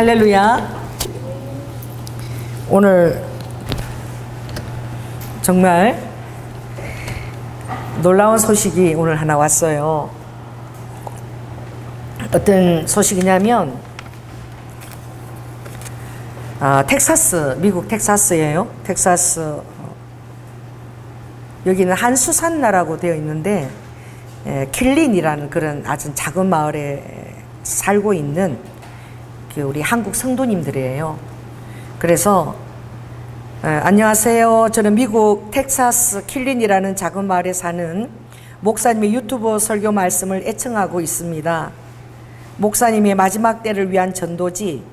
할렐루야. 오늘 정말 놀라운 소식이 오늘 하나 왔어요. 어떤 소식이냐면 텍사스, 미국 텍사스예요. 텍사스 여기는 한수산나라고 되어 있는데 킬린이라는 그런 아주 작은 마을에 살고 있는 우리 한국 성도님들이에요. 그래서 안녕하세요. 저는 미국 텍사스 킬린이라는 작은 마을에 사는 목사님의 유튜브 설교 말씀을 애청하고 있습니다. 목사님의 마지막 때를 위한 전도지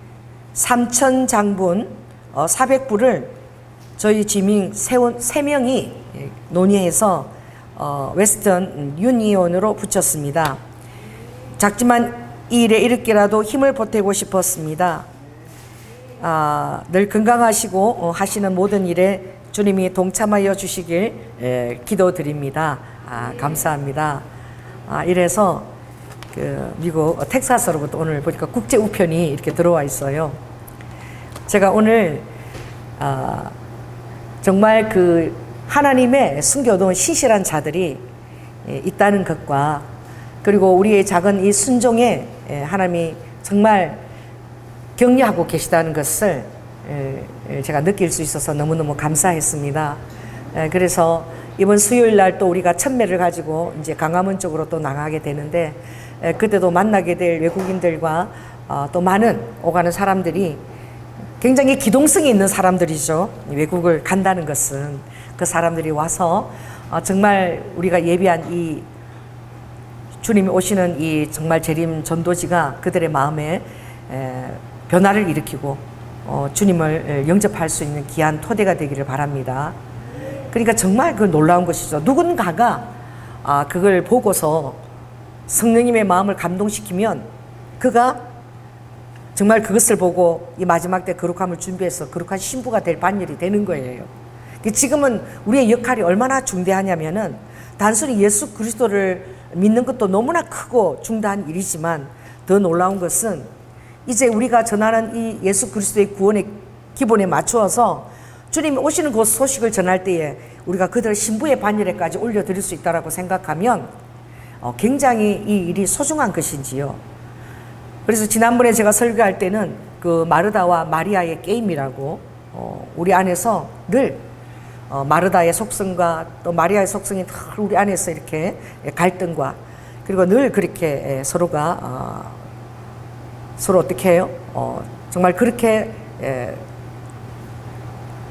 3,000장분 400부를 저희 지민 3명이 논의해서 웨스턴 유니온으로 붙였습니다. 작지만 이 일에 이렇게라도 힘을 보태고 싶었습니다. 늘 건강하시고 하시는 모든 일에 주님이 동참하여 주시길 기도드립니다. 감사합니다. 이래서 미국 텍사스로부터 오늘 보니까 국제 우편이 이렇게 들어와 있어요. 제가 오늘 정말 하나님의 숨겨둔 신실한 자들이 있다는 것과 그리고 우리의 작은 이 순종에 하나님이 정말 격려하고 계시다는 것을 제가 느낄 수 있어서 너무너무 감사했습니다. 그래서 이번 수요일 날 또 우리가 천매를 가지고 이제 광화문 쪽으로 또 나가게 되는데 그때도 만나게 될 외국인들과 또 많은 오가는 사람들이 굉장히 기동성이 있는 사람들이죠. 외국을 간다는 것은 그 사람들이 와서 정말 우리가 예비한 이 주님이 오시는 이 정말 재림 전도지가 그들의 마음에 변화를 일으키고 주님을 영접할 수 있는 귀한 토대가 되기를 바랍니다. 그러니까 정말 놀라운 것이죠. 누군가가 그걸 보고서 성령님의 마음을 감동시키면 그가 정말 그것을 보고 이 마지막 때 거룩함을 준비해서 거룩한 신부가 될 반열이 되는 거예요. 지금은 우리의 역할이 얼마나 중대하냐면은 단순히 예수 그리스도를 믿는 것도 너무나 크고 중대한 일이지만 더 놀라운 것은 이제 우리가 전하는 이 예수 그리스도의 구원의 기본에 맞추어서 주님이 오시는 그 소식을 전할 때에 우리가 그들을 신부의 반열에까지 올려드릴 수 있다고 생각하면 굉장히 이 일이 소중한 것인지요. 그래서 지난번에 제가 설교할 때는 마르다와 마리아의 게임이라고 우리 안에서 늘 마르다의 속성과 또 마리아의 속성이 늘 우리 안에서 이렇게 갈등과 그리고 늘 그렇게 서로가 서로 어떻게 해요? 정말 그렇게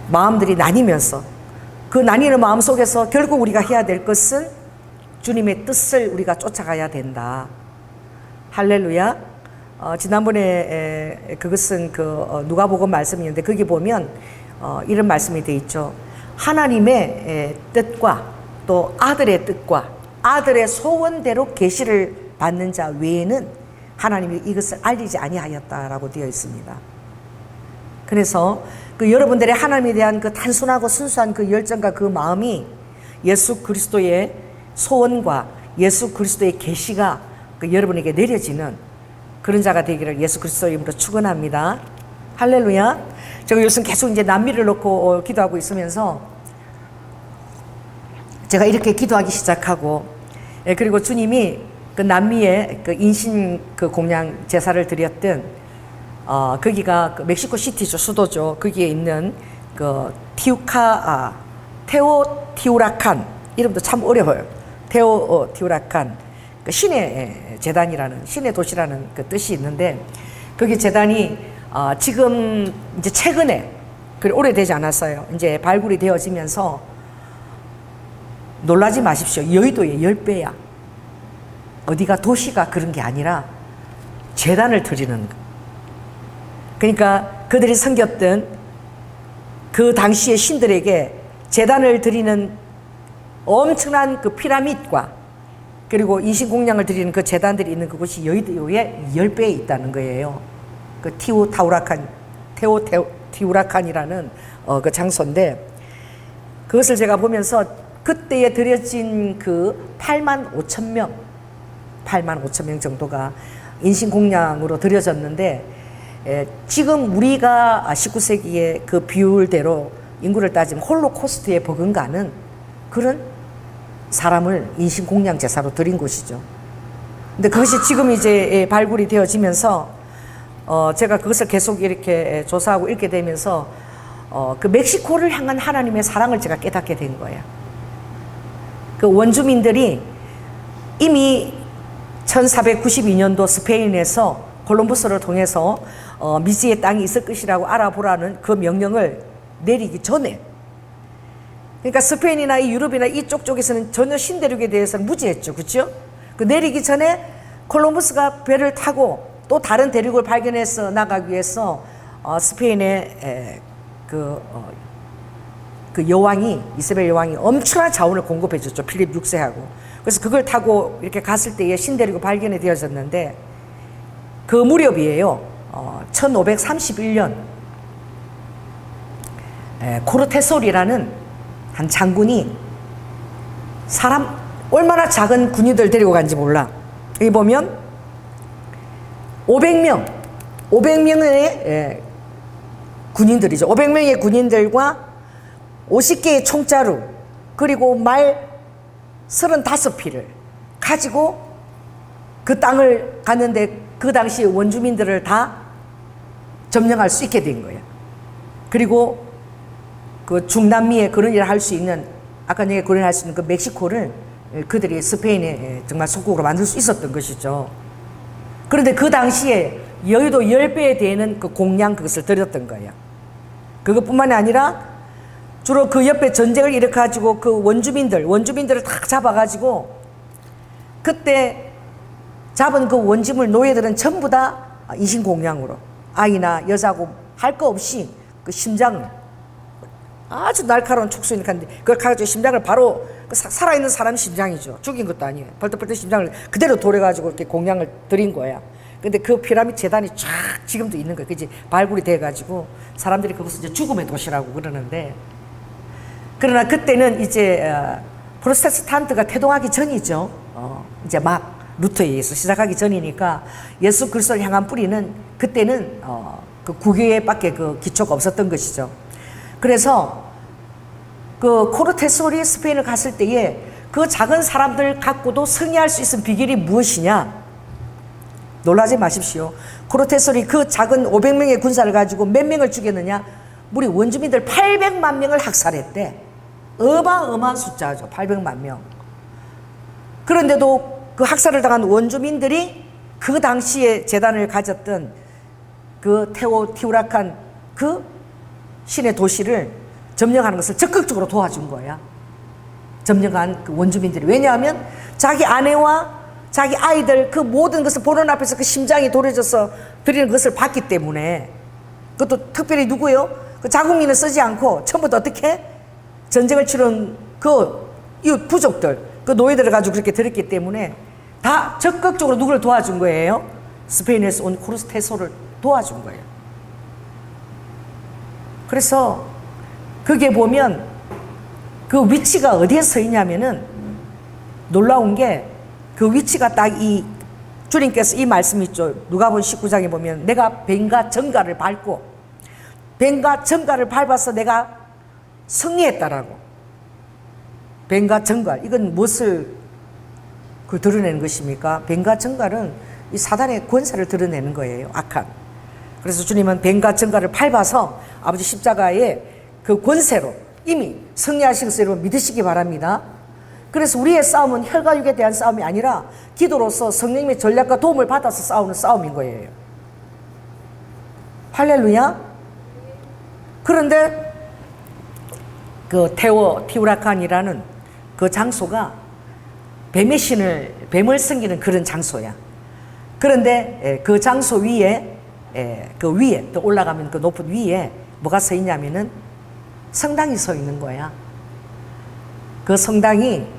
마음들이 나뉘면서 그 나뉘는 마음 속에서 결국 우리가 해야 될 것은 주님의 뜻을 우리가 쫓아가야 된다. 할렐루야. 지난번에 그것은 누가복음 말씀이었는데 거기 보면 이런 말씀이 돼 있죠. 하나님의 뜻과 또 아들의 뜻과 아들의 소원대로 계시를 받는 자 외에는 하나님이 이것을 알리지 아니하였다라고 되어 있습니다. 그래서 여러분들의 하나님에 대한 단순하고 순수한 열정과 마음이 예수 그리스도의 소원과 예수 그리스도의 계시가 여러분에게 내려지는 그런 자가 되기를 예수 그리스도의 이름으로 축원합니다. 할렐루야. 제가 요즘 계속 이제 남미를 놓고 기도하고 있으면서 제가 이렇게 기도하기 시작하고 그리고 주님이 남미에 인신 공양 제사를 드렸던 거기가 멕시코 시티죠, 수도죠. 거기에 있는 테오티우라칸 이름도 참 어려워요. 테오티우라칸 신의 재단이라는 신의 도시라는 뜻이 있는데 거기 재단이 지금 이제 최근에 오래되지 않았어요. 이제 발굴이 되어지면서 놀라지 마십시오. 여의도의 10배야. 어디가 도시가 그런 게 아니라 제단을 드리는 거. 그러니까 그들이 섬겼던 그 당시의 신들에게 제단을 드리는 엄청난 피라밋과 그리고 인신공양을 드리는 그 제단들이 있는 그곳이 여의도의 10배에 있다는 거예요. 테오티우라칸이라는 그 장소인데 그것을 제가 보면서 그때에 드려진 8만 5천 명 정도가 인신공양으로 드려졌는데 지금 우리가 19세기의 그 비율대로 인구를 따지면 홀로코스트에 버금가는 그런 사람을 인신공양 제사로 드린 것이죠. 근데 그것이 지금 이제 발굴이 되어지면서 제가 그것을 계속 이렇게 조사하고 읽게 되면서 그 멕시코를 향한 하나님의 사랑을 제가 깨닫게 된 거예요. 그 원주민들이 이미 1492년도 스페인에서 콜럼버스를 통해서 미지의 땅이 있을 것이라고 알아보라는 그 명령을 내리기 전에, 그러니까 스페인이나 이 유럽이나 이쪽 쪽에서는 전혀 신대륙에 대해서는 무지했죠. 그렇죠? 그 내리기 전에 콜럼버스가 배를 타고 또 다른 대륙을 발견해서 나가기 위해서 스페인의 그 여왕이, 이사벨 여왕이 엄청난 자원을 공급해 줬죠. 필립 6세하고. 그래서 그걸 타고 이렇게 갔을 때에 신대륙이 발견이 되어졌는데, 그 무렵이에요. 1531년 코르테솔이라는 한 장군이 사람 얼마나 작은 군인들 데리고 간지 몰라. 여기 보면 500명의 군인들이죠. 500명의 군인들과 50개의 총자루, 그리고 말 35匹를 가지고 그 땅을 갔는데, 그 당시 원주민들을 다 점령할 수 있게 된 거예요. 그리고 그 중남미에 그런 일을 할 수 있는, 아까 내가 그런 일을 할 수 있는 그 멕시코를 그들이 스페인에 정말 속국으로 만들 수 있었던 것이죠. 그런데 그 당시에 여의도 10배에 되는 그 공량, 그것을 들였던 거예요. 그것뿐만이 아니라 주로 그 옆에 전쟁을 일으켜가지고 그 원주민들을 다 잡아가지고, 그때 잡은 그 원주민 노예들은 전부 다 인신공양으로, 아이나 여자고 할 거 없이 그 심장을, 아주 날카로운 촉수니까 그걸 가지고 심장을 바로, 살아있는 사람 심장이죠. 죽인 것도 아니에요. 벌떡벌떡 심장을 그대로 돌려가지고 이렇게 공양을 드린 거야. 근데 그 피라미드 재단이 쫙 지금도 있는 거예요. 그지? 발굴이 돼가지고 사람들이 그것을 이제 죽음의 도시라고 그러는데, 그러나 그때는 이제 프로테스탄트가 태동하기 전이죠. 이제 막 루터에 의해서 시작하기 전이니까 예수 그리스도를 향한 뿌리는 그때는 그 구교에밖에 그 기초가 없었던 것이죠. 그래서 그 코르테솔이 스페인을 갔을 때에 그 작은 사람들 갖고도 승리할 수 있는 비결이 무엇이냐? 놀라지 마십시오. 코르테솔이 그 작은 500명의 군사를 가지고 몇 명을 죽였느냐? 우리 원주민들 800만 명을 학살했대. 어마어마한 숫자죠. 800만 명. 그런데도 그 학살을 당한 원주민들이 그 당시에 재단을 가졌던 그 테오티후라칸 그 신의 도시를 점령하는 것을 적극적으로 도와준 거야. 점령한 그 원주민들이. 왜냐하면 자기 아내와 자기 아이들 그 모든 것을 보는 앞에서 그 심장이 도려져서 드리는 것을 봤기 때문에. 그것도 특별히 누구요? 그 자국민을 쓰지 않고 전부 다 어떻게 전쟁을 치른 그 이웃 부족들, 그 노예들을 가지고 그렇게 드렸기 때문에 다 적극적으로 누구를 도와준 거예요? 스페인에서 온 코르테솔을 도와준 거예요. 그래서 그게 보면 그 위치가 어디에 서 있냐면은, 놀라운 게 그 위치가 딱 이 주님께서 이 말씀 있죠. 누가복음 19장에 보면 내가 뱀과 정갈을 밟고, 뱀과 정갈을 밟아서 내가 승리했다라고. 뱀과 정갈, 이건 무엇을 그 드러내는 것입니까? 뱀과 정갈은 이 사단의 권세를 드러내는 거예요. 악한. 그래서 주님은 뱀과 정갈을 밟아서 아버지 십자가의 그 권세로 이미 승리하신 것을 여러분 믿으시기 바랍니다. 그래서 우리의 싸움은 혈과 육에 대한 싸움이 아니라 기도로서 성령님의 전략과 도움을 받아서 싸우는 싸움인 거예요. 할렐루야. 그런데 그 테오티후라칸이라는 그 장소가 뱀을 섬기는 그런 장소야. 그런데 그 장소 위에, 그 위에 또 올라가면 그 높은 위에 뭐가 서 있냐면은 성당이 서 있는 거야. 그 성당이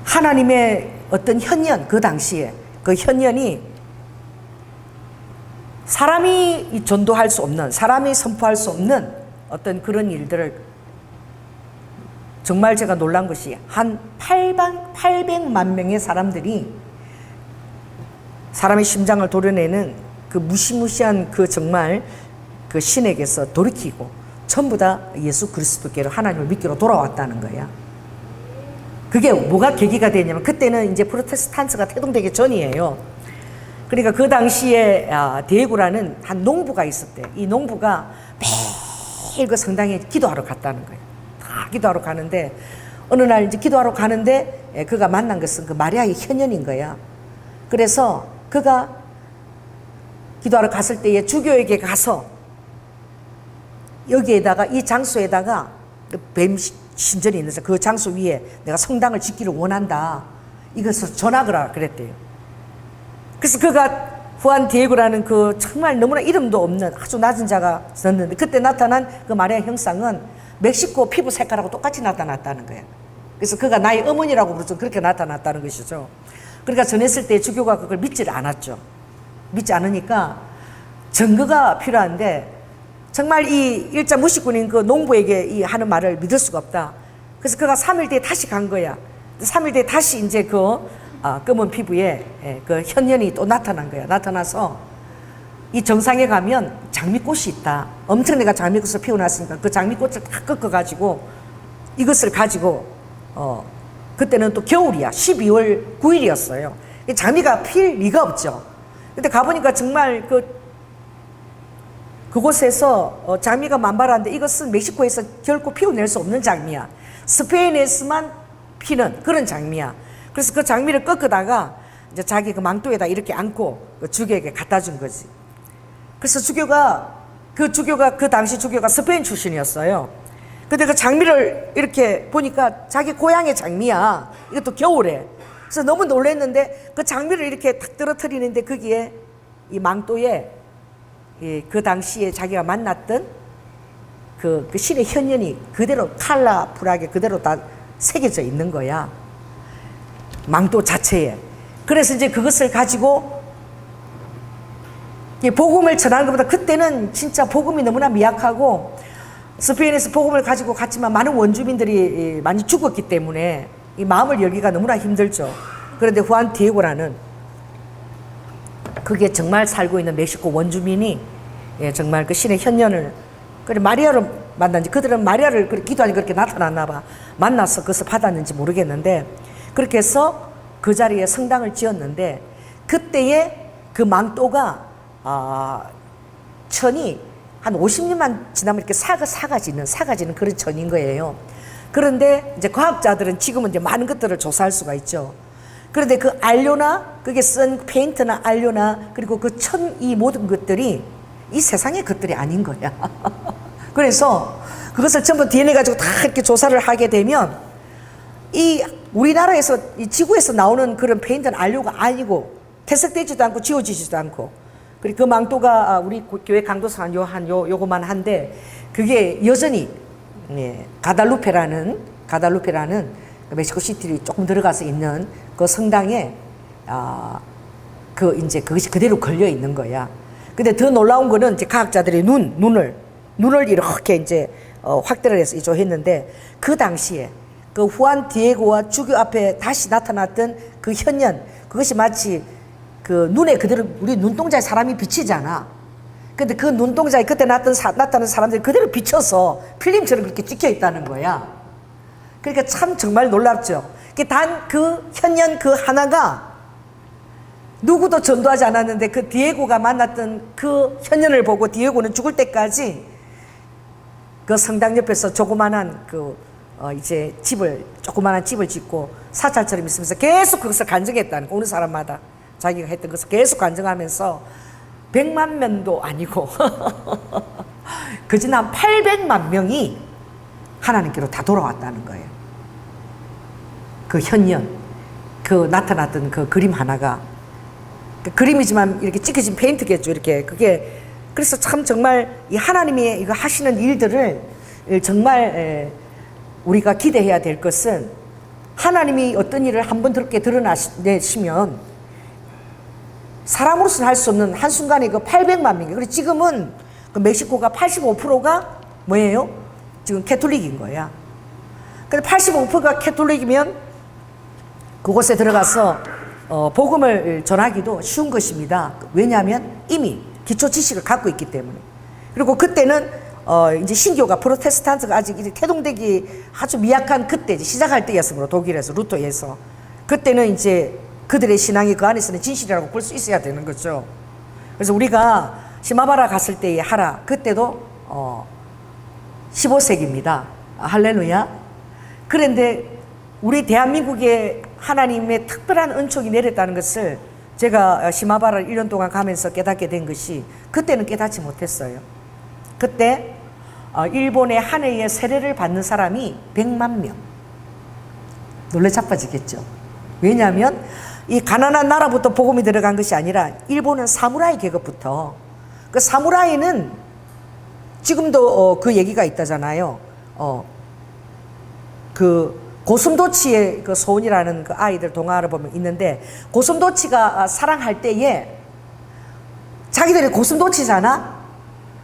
하나님의 어떤 현년, 그 당시에 그 현년이 사람이 전도할 수 없는, 사람이 선포할 수 없는 어떤 그런 일들을, 정말 제가 놀란 것이 한 800만 명의 사람들이 사람의 심장을 도려내는 그 그 무시무시한 그 정말 그 신에게서 돌이키고 전부 다 예수 그리스도께로 하나님을 믿기로 돌아왔다는 거야. 그게 뭐가 계기가 되냐면 그때는 이제 프로테스탄트가 태동되기 전이에요. 그러니까 그 당시에 디에고라는 한 농부가 있었대. 이 농부가 매일 그 성당에 기도하러 갔다는 거예요. 다 기도하러 가는데 어느 날 이제 기도하러 가는데 그가 만난 것은 그 마리아의 현연인 거야. 그래서 그가 기도하러 갔을 때에 주교에게 가서 여기에다가 이 장소에다가 뱀 신전이 있는데 그 장소 위에 내가 성당을 짓기를 원한다. 이것을 전하거라 그랬대요. 그래서 그가 후안 디에고라는 그 정말 너무나 이름도 없는 아주 낮은 자가 있었는데 그때 나타난 그 마리아 형상은 멕시코 피부 색깔하고 똑같이 나타났다는 거예요. 그래서 그가 나의 어머니라고 부르죠. 그렇게 나타났다는 것이죠. 그러니까 전했을 때 주교가 그걸 믿지를 않았죠. 믿지 않으니까 증거가 필요한데 정말 이 일자 무식꾼인 그 농부에게 이 하는 말을 믿을 수가 없다. 그래서 그가 3일 뒤에 다시 간 거야. 3일 뒤에 다시 이제 그 검은 피부에 그 현연이 또 나타난 거야. 나타나서 이 정상에 가면 장미꽃이 있다. 엄청 내가 장미꽃을 피워놨으니까 그 장미꽃을 다 꺾어가지고 이것을 가지고 그때는 또 겨울이야. 12월 9일이었어요. 장미가 필 리가 없죠. 근데 가보니까 정말 그곳에서 장미가 만발한데 이것은 멕시코에서 결코 피워낼 수 없는 장미야. 스페인에서만 피는 그런 장미야. 그래서 그 장미를 꺾다가 이제 자기 그 망토에다 이렇게 안고 그 주교에게 갖다 준 거지. 그래서 그 당시 주교가 스페인 출신이었어요. 근데 그 장미를 이렇게 보니까 자기 고향의 장미야. 이것도 겨울에. 그래서 너무 놀랐는데 그 장미를 이렇게 탁 떨어뜨리는데 거기에 이 망토에 그 당시에 자기가 만났던 그 신의 현연이 그대로 컬러풀하게 그대로 다 새겨져 있는 거야. 망토 자체에. 그래서 이제 그것을 가지고 복음을 전하는 것보다 그때는 진짜 복음이 너무나 미약하고 스페인에서 복음을 가지고 갔지만 많은 원주민들이 많이 죽었기 때문에 이 마음을 열기가 너무나 힘들죠. 그런데 후안 디에고라는 그게 정말 살고 있는 멕시코 원주민이 정말 그 신의 현연을 그래 마리아를 만났는지 그들은 마리아를 기도하니 그렇게 나타났나 봐. 만나서 그것을 받았는지 모르겠는데 그렇게 해서 그 자리에 성당을 지었는데 그때에 그 망토가 천이 한 50년만 지나면 이렇게 사가지는 그런 천인 거예요. 그런데 이제 과학자들은 지금은 이제 많은 것들을 조사할 수가 있죠. 그런데 그 안료나 그게 쓴 페인트나 안료나 그리고 그 천 이 모든 것들이 이 세상의 것들이 아닌 거야. 그래서 그것을 전부 DNA 가지고 다 이렇게 조사를 하게 되면 이 우리나라에서 이 지구에서 나오는 그런 페인트는 안료가 아니고 퇴색되지도 않고 지워지지도 않고 그리고 그 망토가 우리 교회 강도상 요거만 한데 그게 여전히 가달루페라는 멕시코 시티를 조금 들어가서 있는 그 성당에 이제 그것이 그대로 걸려 있는 거야. 근데 더 놀라운 거는 이제 과학자들이 눈을 이렇게 이제 확대를 해서 이조했는데 그 당시에 그 후안 디에고와 주교 앞에 다시 나타났던 그 현연 그것이 마치 그 눈에 그대로 우리 눈동자에 사람이 비치잖아. 근데 그 눈동자에 그때 나타난 사람들이 그대로 비쳐서 필름처럼 그렇게 찍혀 있다는 거야. 그러니까 참 정말 놀랍죠. 단 그 현연 그 하나가 누구도 전도하지 않았는데 그 디에고가 만났던 그 현연을 보고 디에고는 죽을 때까지 그 성당 옆에서 조그만한 이제 조그만한 집을 짓고 사찰처럼 있으면서 계속 그것을 간증했다는 거. 오는 사람마다 자기가 했던 것을 계속 간증하면서 100만 명도 아니고 그지난 800만 명이 하나님께로 다 돌아왔다는 거예요. 그 현연, 그 나타났던 그 그림 하나가 그림이지만 이렇게 찍혀진 페인트겠죠. 이렇게 그게 그래서 참 정말 이 하나님이 이거 하시는 일들을 정말 우리가 기대해야 될 것은 하나님이 어떤 일을 한번 그렇게 드러내시면 사람으로서는 할 수 없는 한순간에 그 800만 명. 그리고 지금은 그 멕시코가 85%가 뭐예요? 지금 캐톨릭인 거야. 근데 85%가 캐톨릭이면 그곳에 들어가서 복음을 전하기도 쉬운 것입니다. 왜냐하면 이미 기초 지식을 갖고 있기 때문에. 그리고 그때는 이제 신교가 프로테스탄트가 아직 이제 태동되기 아주 미약한 그때 시작할 때였으므로 독일에서 루터에서 그때는 이제 그들의 신앙이 그 안에서는 진실이라고 볼 수 있어야 되는 거죠. 그래서 우리가 시마바라 갔을 때의 하라 그때도 15세기입니다. 할렐루야. 그런데 우리 대한민국에 하나님의 특별한 은총이 내렸다는 것을 제가 시마바라를 1년 동안 가면서 깨닫게 된 것이 그때는 깨닫지 못했어요. 그때 일본의 한 해에 세례를 받는 사람이 100만 명. 놀래 자빠지겠죠. 왜냐하면 이 가난한 나라부터 복음이 들어간 것이 아니라 일본은 사무라이 계급부터 그 사무라이는 지금도 그 얘기가 있다잖아요. 그 고슴도치의 그 소원이라는 그 아이들 동화를 보면 있는데 고슴도치가 사랑할 때에 자기들이 고슴도치잖아.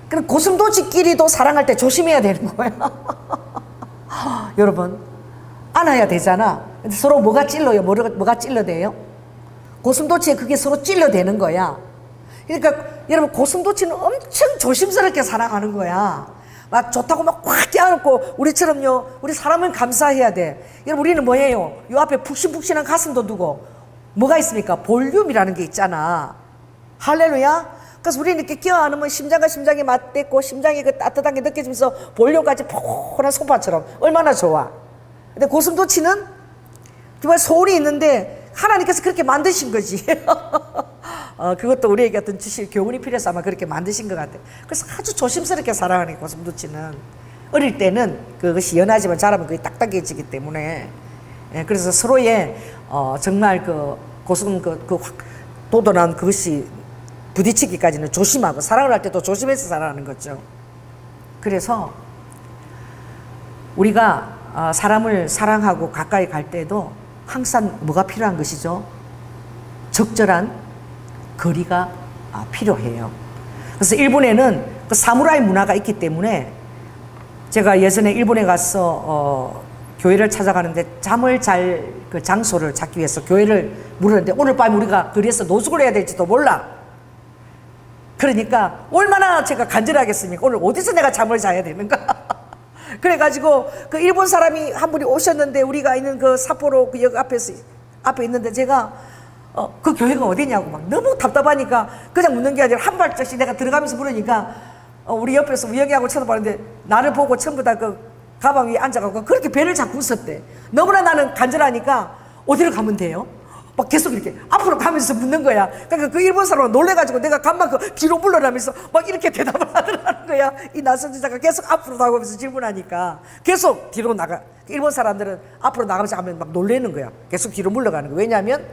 그럼 고슴도치끼리도 사랑할 때 조심해야 되는 거야. 여러분 안아야 되잖아. 근데 서로 뭐가 찔러요? 뭐가 찔러대요? 고슴도치에 그게 서로 찔러대는 거야. 그러니까 여러분 고슴도치는 엄청 조심스럽게 사랑하는 거야. 막 좋다고 막 확 껴안고 우리처럼요. 우리 사람은 감사해야 돼. 여러분 우리는 뭐예요? 요 앞에 푹신푹신한 가슴도 두고 뭐가 있습니까? 볼륨이라는 게 있잖아. 할렐루야. 그래서 우리는 이렇게 껴안으면 심장과 심장이 맞대고 심장이 그 따뜻한 게 느껴지면서 볼륨까지 포근한 소파처럼 얼마나 좋아. 근데 고슴도치는 정말 소울이 있는데 하나님께서 그렇게 만드신 거지. 그것도 우리에게 어떤 지식, 교훈이 필요해서 아마 그렇게 만드신 것 같아요. 그래서 아주 조심스럽게 살아가는 고슴도치는 어릴 때는 그것이 연하지만 자라면 그게 딱딱해지기 때문에 그래서 서로의 정말 그 확 도도한 그것이 부딪히기까지는 조심하고 사랑을 할 때도 조심해서 살아가는 거죠. 그래서 우리가 사람을 사랑하고 가까이 갈 때도 항상 뭐가 필요한 것이죠? 적절한 거리가 필요해요. 그래서 일본에는 그 사무라이 문화가 있기 때문에 제가 예전에 일본에 가서 교회를 찾아가는데 잠을 잘 그 장소를 찾기 위해서 교회를 물었는데 오늘 밤에 우리가 거리에서 노숙을 해야 될지도 몰라. 그러니까 얼마나 제가 간절하겠습니까? 오늘 어디서 내가 잠을 자야 되는가? 그래가지고 그 일본 사람이 한 분이 오셨는데 우리가 있는 그 삿포로 그 역 앞에 있는데 제가 그 교회가 어디냐고 막 너무 답답하니까 그냥 묻는 게 아니라 한 발짝씩 내가 들어가면서 물으니까 우리 옆에서 우영이하고 쳐다봤는데 나를 보고 전부 다 그 가방 위에 앉아가고 그렇게 배를 잡고 있었대. 너무나 나는 간절하니까 어디를 가면 돼요? 막 계속 이렇게 앞으로 가면서 묻는 거야. 그러니까 그 일본 사람은 놀래가지고 내가 간만 그 뒤로 물러나면서 막 이렇게 대답을 하더라는 거야. 이 낯선 여자가 계속 앞으로 나가면서 질문하니까 계속 뒤로 나가. 일본 사람들은 앞으로 나가면서 하면 막 놀래는 거야. 계속 뒤로 물러가는 거야. 왜냐하면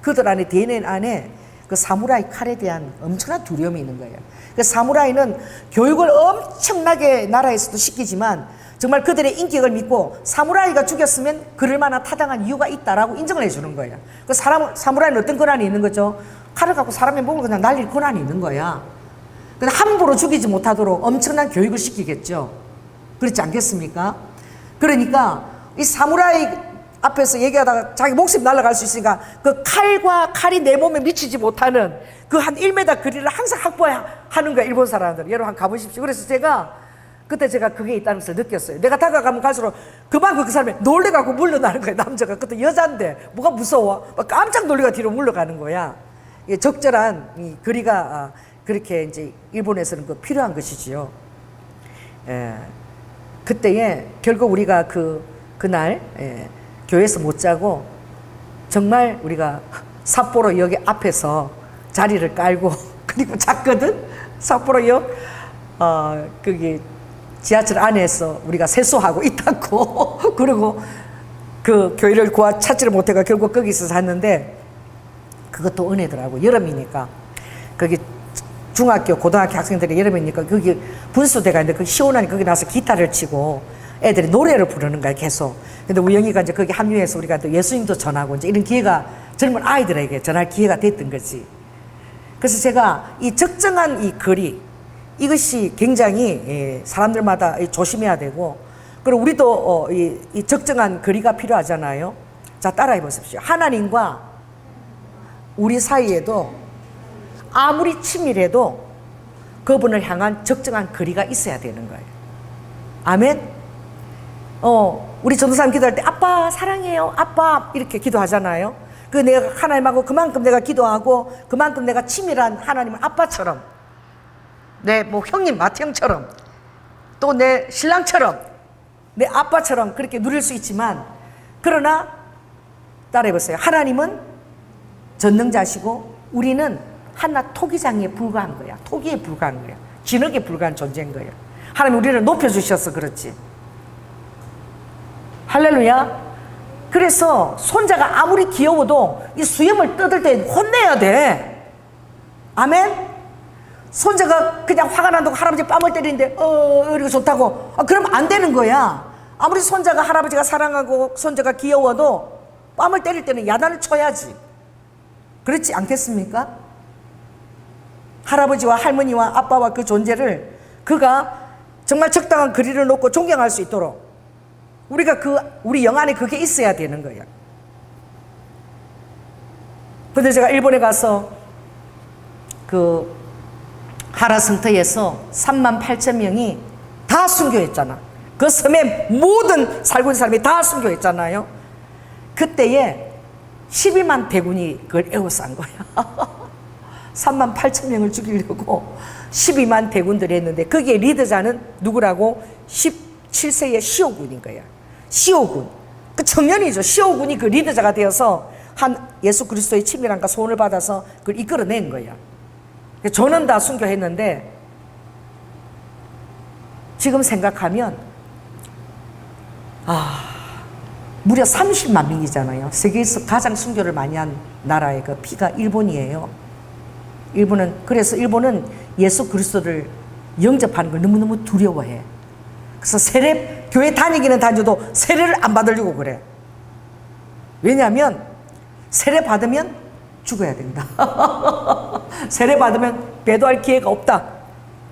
그들 안에 DNA 안에 그 사무라이 칼에 대한 엄청난 두려움이 있는 거예요. 그 사무라이는 교육을 엄청나게 나라에서도 시키지만 정말 그들의 인격을 믿고 사무라이가 죽였으면 그럴 만한 타당한 이유가 있다라고 인정을 해주는 거예요. 그 사무라이는 어떤 권한이 있는 거죠? 칼을 갖고 사람의 목을 그냥 날릴 권한이 있는 거야. 근데 함부로 죽이지 못하도록 엄청난 교육을 시키겠죠. 그렇지 않겠습니까? 그러니까 이 사무라이 앞에서 얘기하다가 자기 목숨이 날아갈 수 있으니까 그 칼과 칼이 내 몸에 미치지 못하는 그 한 1m 거리를 항상 확보하는 거야, 일본 사람들. 여러분 한번 가보십시오. 그래서 그때 제가 그게 있다면서 느꼈어요. 내가 다가가면 갈수록 그만큼 그 사람이 놀래가고 물러나는 거야, 남자가. 그때 여자인데 뭐가 무서워? 막 깜짝 놀래가 뒤로 물러가는 거야. 이게 적절한 이 거리가 그렇게 이제 일본에서는 그 필요한 것이지요. 그때에 결국 우리가 그날 교회에서 못 자고 정말 우리가 삿포로역 앞에서 자리를 깔고 그리고 잤거든. 삿포로역 거기 지하철 안에서 우리가 세수하고 있다고. 그리고 그 교회를 찾지를 못해가 결국 거기서 잤는데 그것도 은혜더라고. 여름이니까 거기 중학교 고등학교 학생들이 여름이니까 거기 분수대가 있는데 거기 시원하니 거기 나서 기타를 치고 애들이 노래를 부르는 거야 계속. 근데 우영이가 이제 거기 합류해서 우리가 또 예수님도 전하고 이제 이런 기회가 젊은 아이들에게 전할 기회가 됐던 거지. 그래서 제가 이 적정한 이 거리 이것이 굉장히 사람들마다 조심해야 되고, 그리고 우리도 이 적정한 거리가 필요하잖아요. 자, 따라해 보십시오. 하나님과 우리 사이에도 아무리 친밀해도 그분을 향한 적정한 거리가 있어야 되는 거예요. 아멘. 우리 전도사님 기도할 때 아빠 사랑해요, 아빠 이렇게 기도하잖아요. 그 내가 하나님하고 그만큼 내가 기도하고 그만큼 내가 친밀한 하나님은 아빠처럼, 내 뭐 형님 맏형처럼, 또 내 신랑처럼, 내 아빠처럼 그렇게 누릴 수 있지만, 그러나 따라해보세요. 하나님은 전능자시고 우리는 하나 토기장에 불과한 거야. 토기에 불과한 거야. 진흙에 불과한 존재인 거야. 하나님 우리를 높여주셔서 그렇지. 할렐루야. 그래서 손자가 아무리 귀여워도 이 수염을 뜯을 때 혼내야 돼. 아멘. 손자가 그냥 화가 난다고 할아버지 뺨을 때리는데 이렇게 좋다고, 그러면 안 되는 거야. 아무리 손자가 할아버지가 사랑하고 손자가 귀여워도 뺨을 때릴 때는 야단을 쳐야지. 그렇지 않겠습니까? 할아버지와 할머니와 아빠와 그 존재를 그가 정말 적당한 거리를 놓고 존경할 수 있도록 우리가 우리 영 안에 그게 있어야 되는 거예요. 근데 제가 일본에 가서 그 하라승터에서 38,000명이 다 순교했잖아. 그 섬에 모든 살고 있는 사람이 다 순교했잖아요. 그때에 12만 대군이 그걸 에워싼 거야. 38,000명을 죽이려고 12만 대군들이 했는데, 거기에 리더자는 누구라고? 17세의 시오군인 거야. 시오군, 그 청년이죠. 시오군이 그 리더자가 되어서 한 예수 그리스도의 친밀함과 소원을 받아서 그걸 이끌어낸 거야. 저는 다 순교했는데, 지금 생각하면 무려 30만 명이잖아요. 세계에서 가장 순교를 많이 한 나라의 그 피가 일본이에요. 그래서 일본은 예수 그리스도를 영접하는 걸 너무너무 두려워해. 그래서 교회 다니기는 다녀도 세례를 안 받으려고 그래. 왜냐하면 세례 받으면 죽어야 된다. 세례 받으면 배도할 기회가 없다.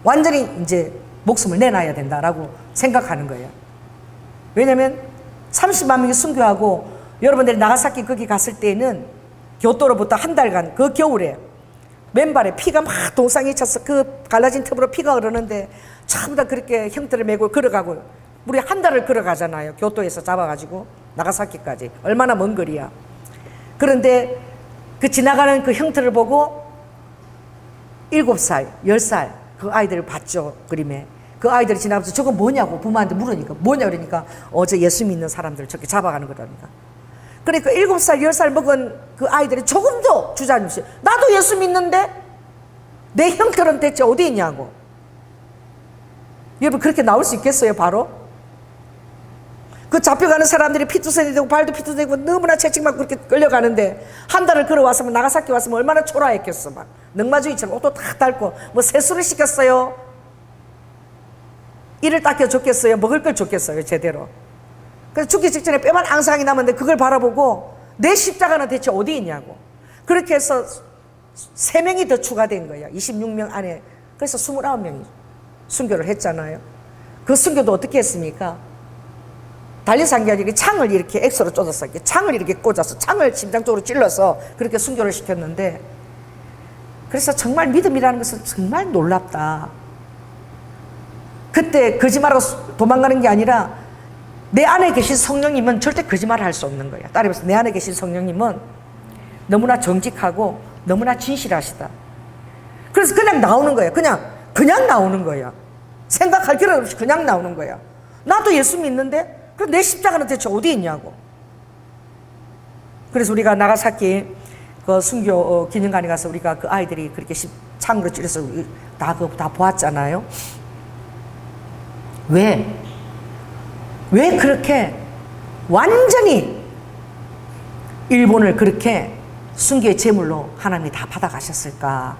완전히 이제 목숨을 내놔야 된다라고 생각하는 거예요. 왜냐하면 30만 명이 순교하고, 여러분들이 나가사키 거기 갔을 때는 교토로부터 한 달간 그 겨울에 맨발에 피가 막 동상에 차서 그 갈라진 틈으로 피가 흐르는데 전부 다 그렇게 형태를 메고 걸어가고, 우리 한 달을 걸어가잖아요. 교토에서 잡아가지고 나가사키까지 얼마나 먼 거리야. 그런데 그 지나가는 그 형태를 보고 7살, 10살 그 아이들을 봤죠. 그림에 그 아이들이 지나가면서 저거 뭐냐고 부모한테 물으니까, 뭐냐 그러니까 저 예수 믿는 사람들 저렇게 잡아가는 거라니까. 그러니까 7살, 10살 먹은 그 아이들이 조금도 주저앉지, 나도 예수 믿는데 내 형태는 대체 어디 있냐고. 여러분, 그렇게 나올 수 있겠어요? 바로 그 잡혀가는 사람들이 피투성이 되고 발도 피투성이 되고 너무나 채찍만 그렇게 끌려가는데, 한 달을 걸어왔으면, 나가사키 왔으면 얼마나 초라했겠어. 막 넝마주의처럼 옷도 탁 닳고, 뭐 세수를 시켰어요? 이를 닦여줬겠어요? 먹을 걸 줬겠어요? 제대로. 그래서 죽기 직전에 뼈만 앙상하게 남았는데 그걸 바라보고 내 십자가는 대체 어디 있냐고. 그렇게 해서 3명이 더 추가된 거예요. 26명 안에. 그래서 29명이 순교를 했잖아요. 그 순교도 어떻게 했습니까? 달려서 한 게 아니라 창을 이렇게 엑소로 쫓아서 창을 이렇게 꽂아서 창을 심장 쪽으로 찔러서 그렇게 순교를 시켰는데, 그래서 정말 믿음이라는 것은 정말 놀랍다. 그때 거짓말하고 도망가는 게 아니라 내 안에 계신 성령님은 절대 거짓말을 할 수 없는 거야. 따라해서 내 안에 계신 성령님은 너무나 정직하고 너무나 진실하시다. 그래서 그냥 나오는 거야. 그냥 나오는 거야. 생각할 필요 없이 그냥 나오는 거야. 나도 예수 믿는데 그럼 내 십자가는 대체 어디 있냐고. 그래서 우리가 나가사키 그 순교 기념관에 가서 우리가 그 아이들이 그렇게 창으로 찔러서 다 보았잖아요. 왜 그렇게 완전히 일본을 그렇게 순교의 제물로 하나님이 다 받아가셨을까?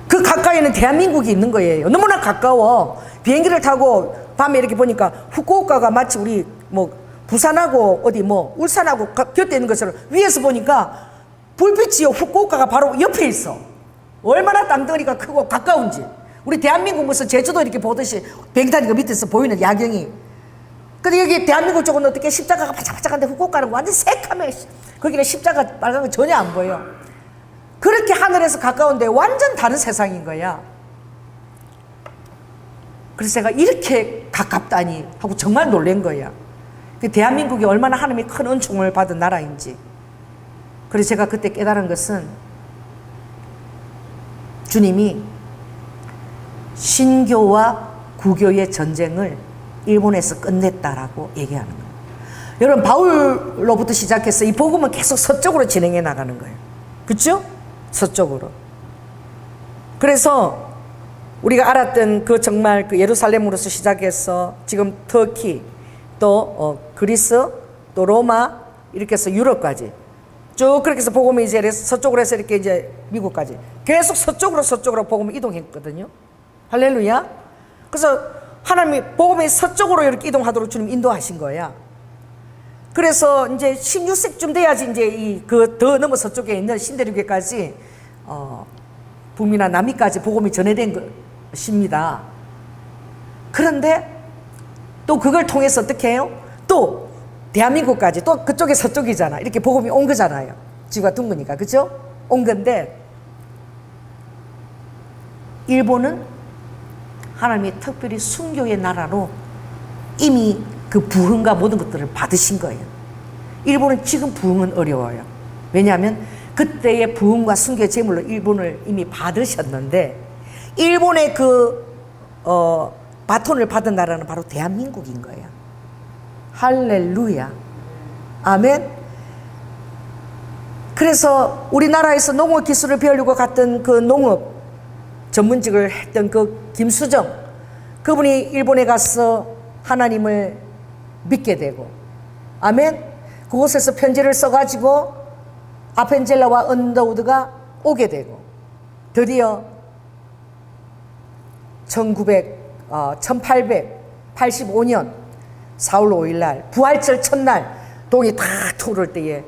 그 가까이에는 대한민국이 있는 거예요. 너무나 가까워. 비행기를 타고 밤에 이렇게 보니까 후쿠오카가 마치 우리 뭐 부산하고 어디 뭐 울산하고 곁에 있는 것처럼, 위에서 보니까 불빛이요, 후쿠오카가 바로 옆에 있어. 얼마나 땅덩어리가 크고 가까운지. 우리 대한민국 무슨 제주도 이렇게 보듯이 비행기 타니까 밑에서 보이는 야경이. 근데 여기 대한민국 쪽은 어떻게 십자가가 바짝바짝한데 후쿠오카는 완전 새카매. 거기는 십자가 빨간 거 전혀 안 보여. 그렇게 하늘에서 가까운데 완전 다른 세상인 거야. 그래서 제가 이렇게 가깝다니 하고 정말 놀란 거야. 대한민국이 얼마나 하나님이 큰 은총을 받은 나라인지. 그래서 제가 그때 깨달은 것은 주님이 신교와 구교의 전쟁을 일본에서 끝냈다라고 얘기하는 거예요. 여러분, 바울로부터 시작해서 이 복음은 계속 서쪽으로 진행해 나가는 거예요. 그렇죠? 서쪽으로. 그래서 우리가 알았던 그 정말 그 예루살렘으로서 시작해서 지금 터키, 또 그리스, 또 로마, 이렇게 해서 유럽까지 쭉 그렇게 해서 복음이 이제 서쪽으로 해서 이렇게 이제 미국까지 계속 서쪽으로 복음이 이동했거든요. 할렐루야. 그래서 하나님이 복음이 서쪽으로 이렇게 이동하도록 주님 인도하신 거야. 그래서 이제 16세기쯤 돼야지 이제 그 더 넘어 서쪽에 있는 신대륙에까지 북미나 남미까지 복음이 전해된 것입니다. 그런데 또 그걸 통해서 어떻게 해요? 또 대한민국까지 또 그쪽에 서쪽이잖아. 이렇게 복음이 온 거잖아요. 지구가 둥그니까. 그죠? 온 건데 일본은 하나님이 특별히 순교의 나라로 이미 그 부흥과 모든 것들을 받으신 거예요. 일본은 지금 부흥은 어려워요. 왜냐하면 그때의 부흥과 순교의 제물로 일본을 이미 받으셨는데 일본의 바톤을 받은 나라는 바로 대한민국인 거예요. 할렐루야. 아멘. 그래서 우리나라에서 농업 기술을 배우려고 갔던 그 농업 전문직을 했던 그 김수정, 그분이 일본에 가서 하나님을 믿게 되고, 아멘. 그곳에서 편지를 써가지고 아펜젤라와 언더우드가 오게 되고, 드디어 1885년 4월 5일 날 부활절 첫날 동이 탁 터올 때에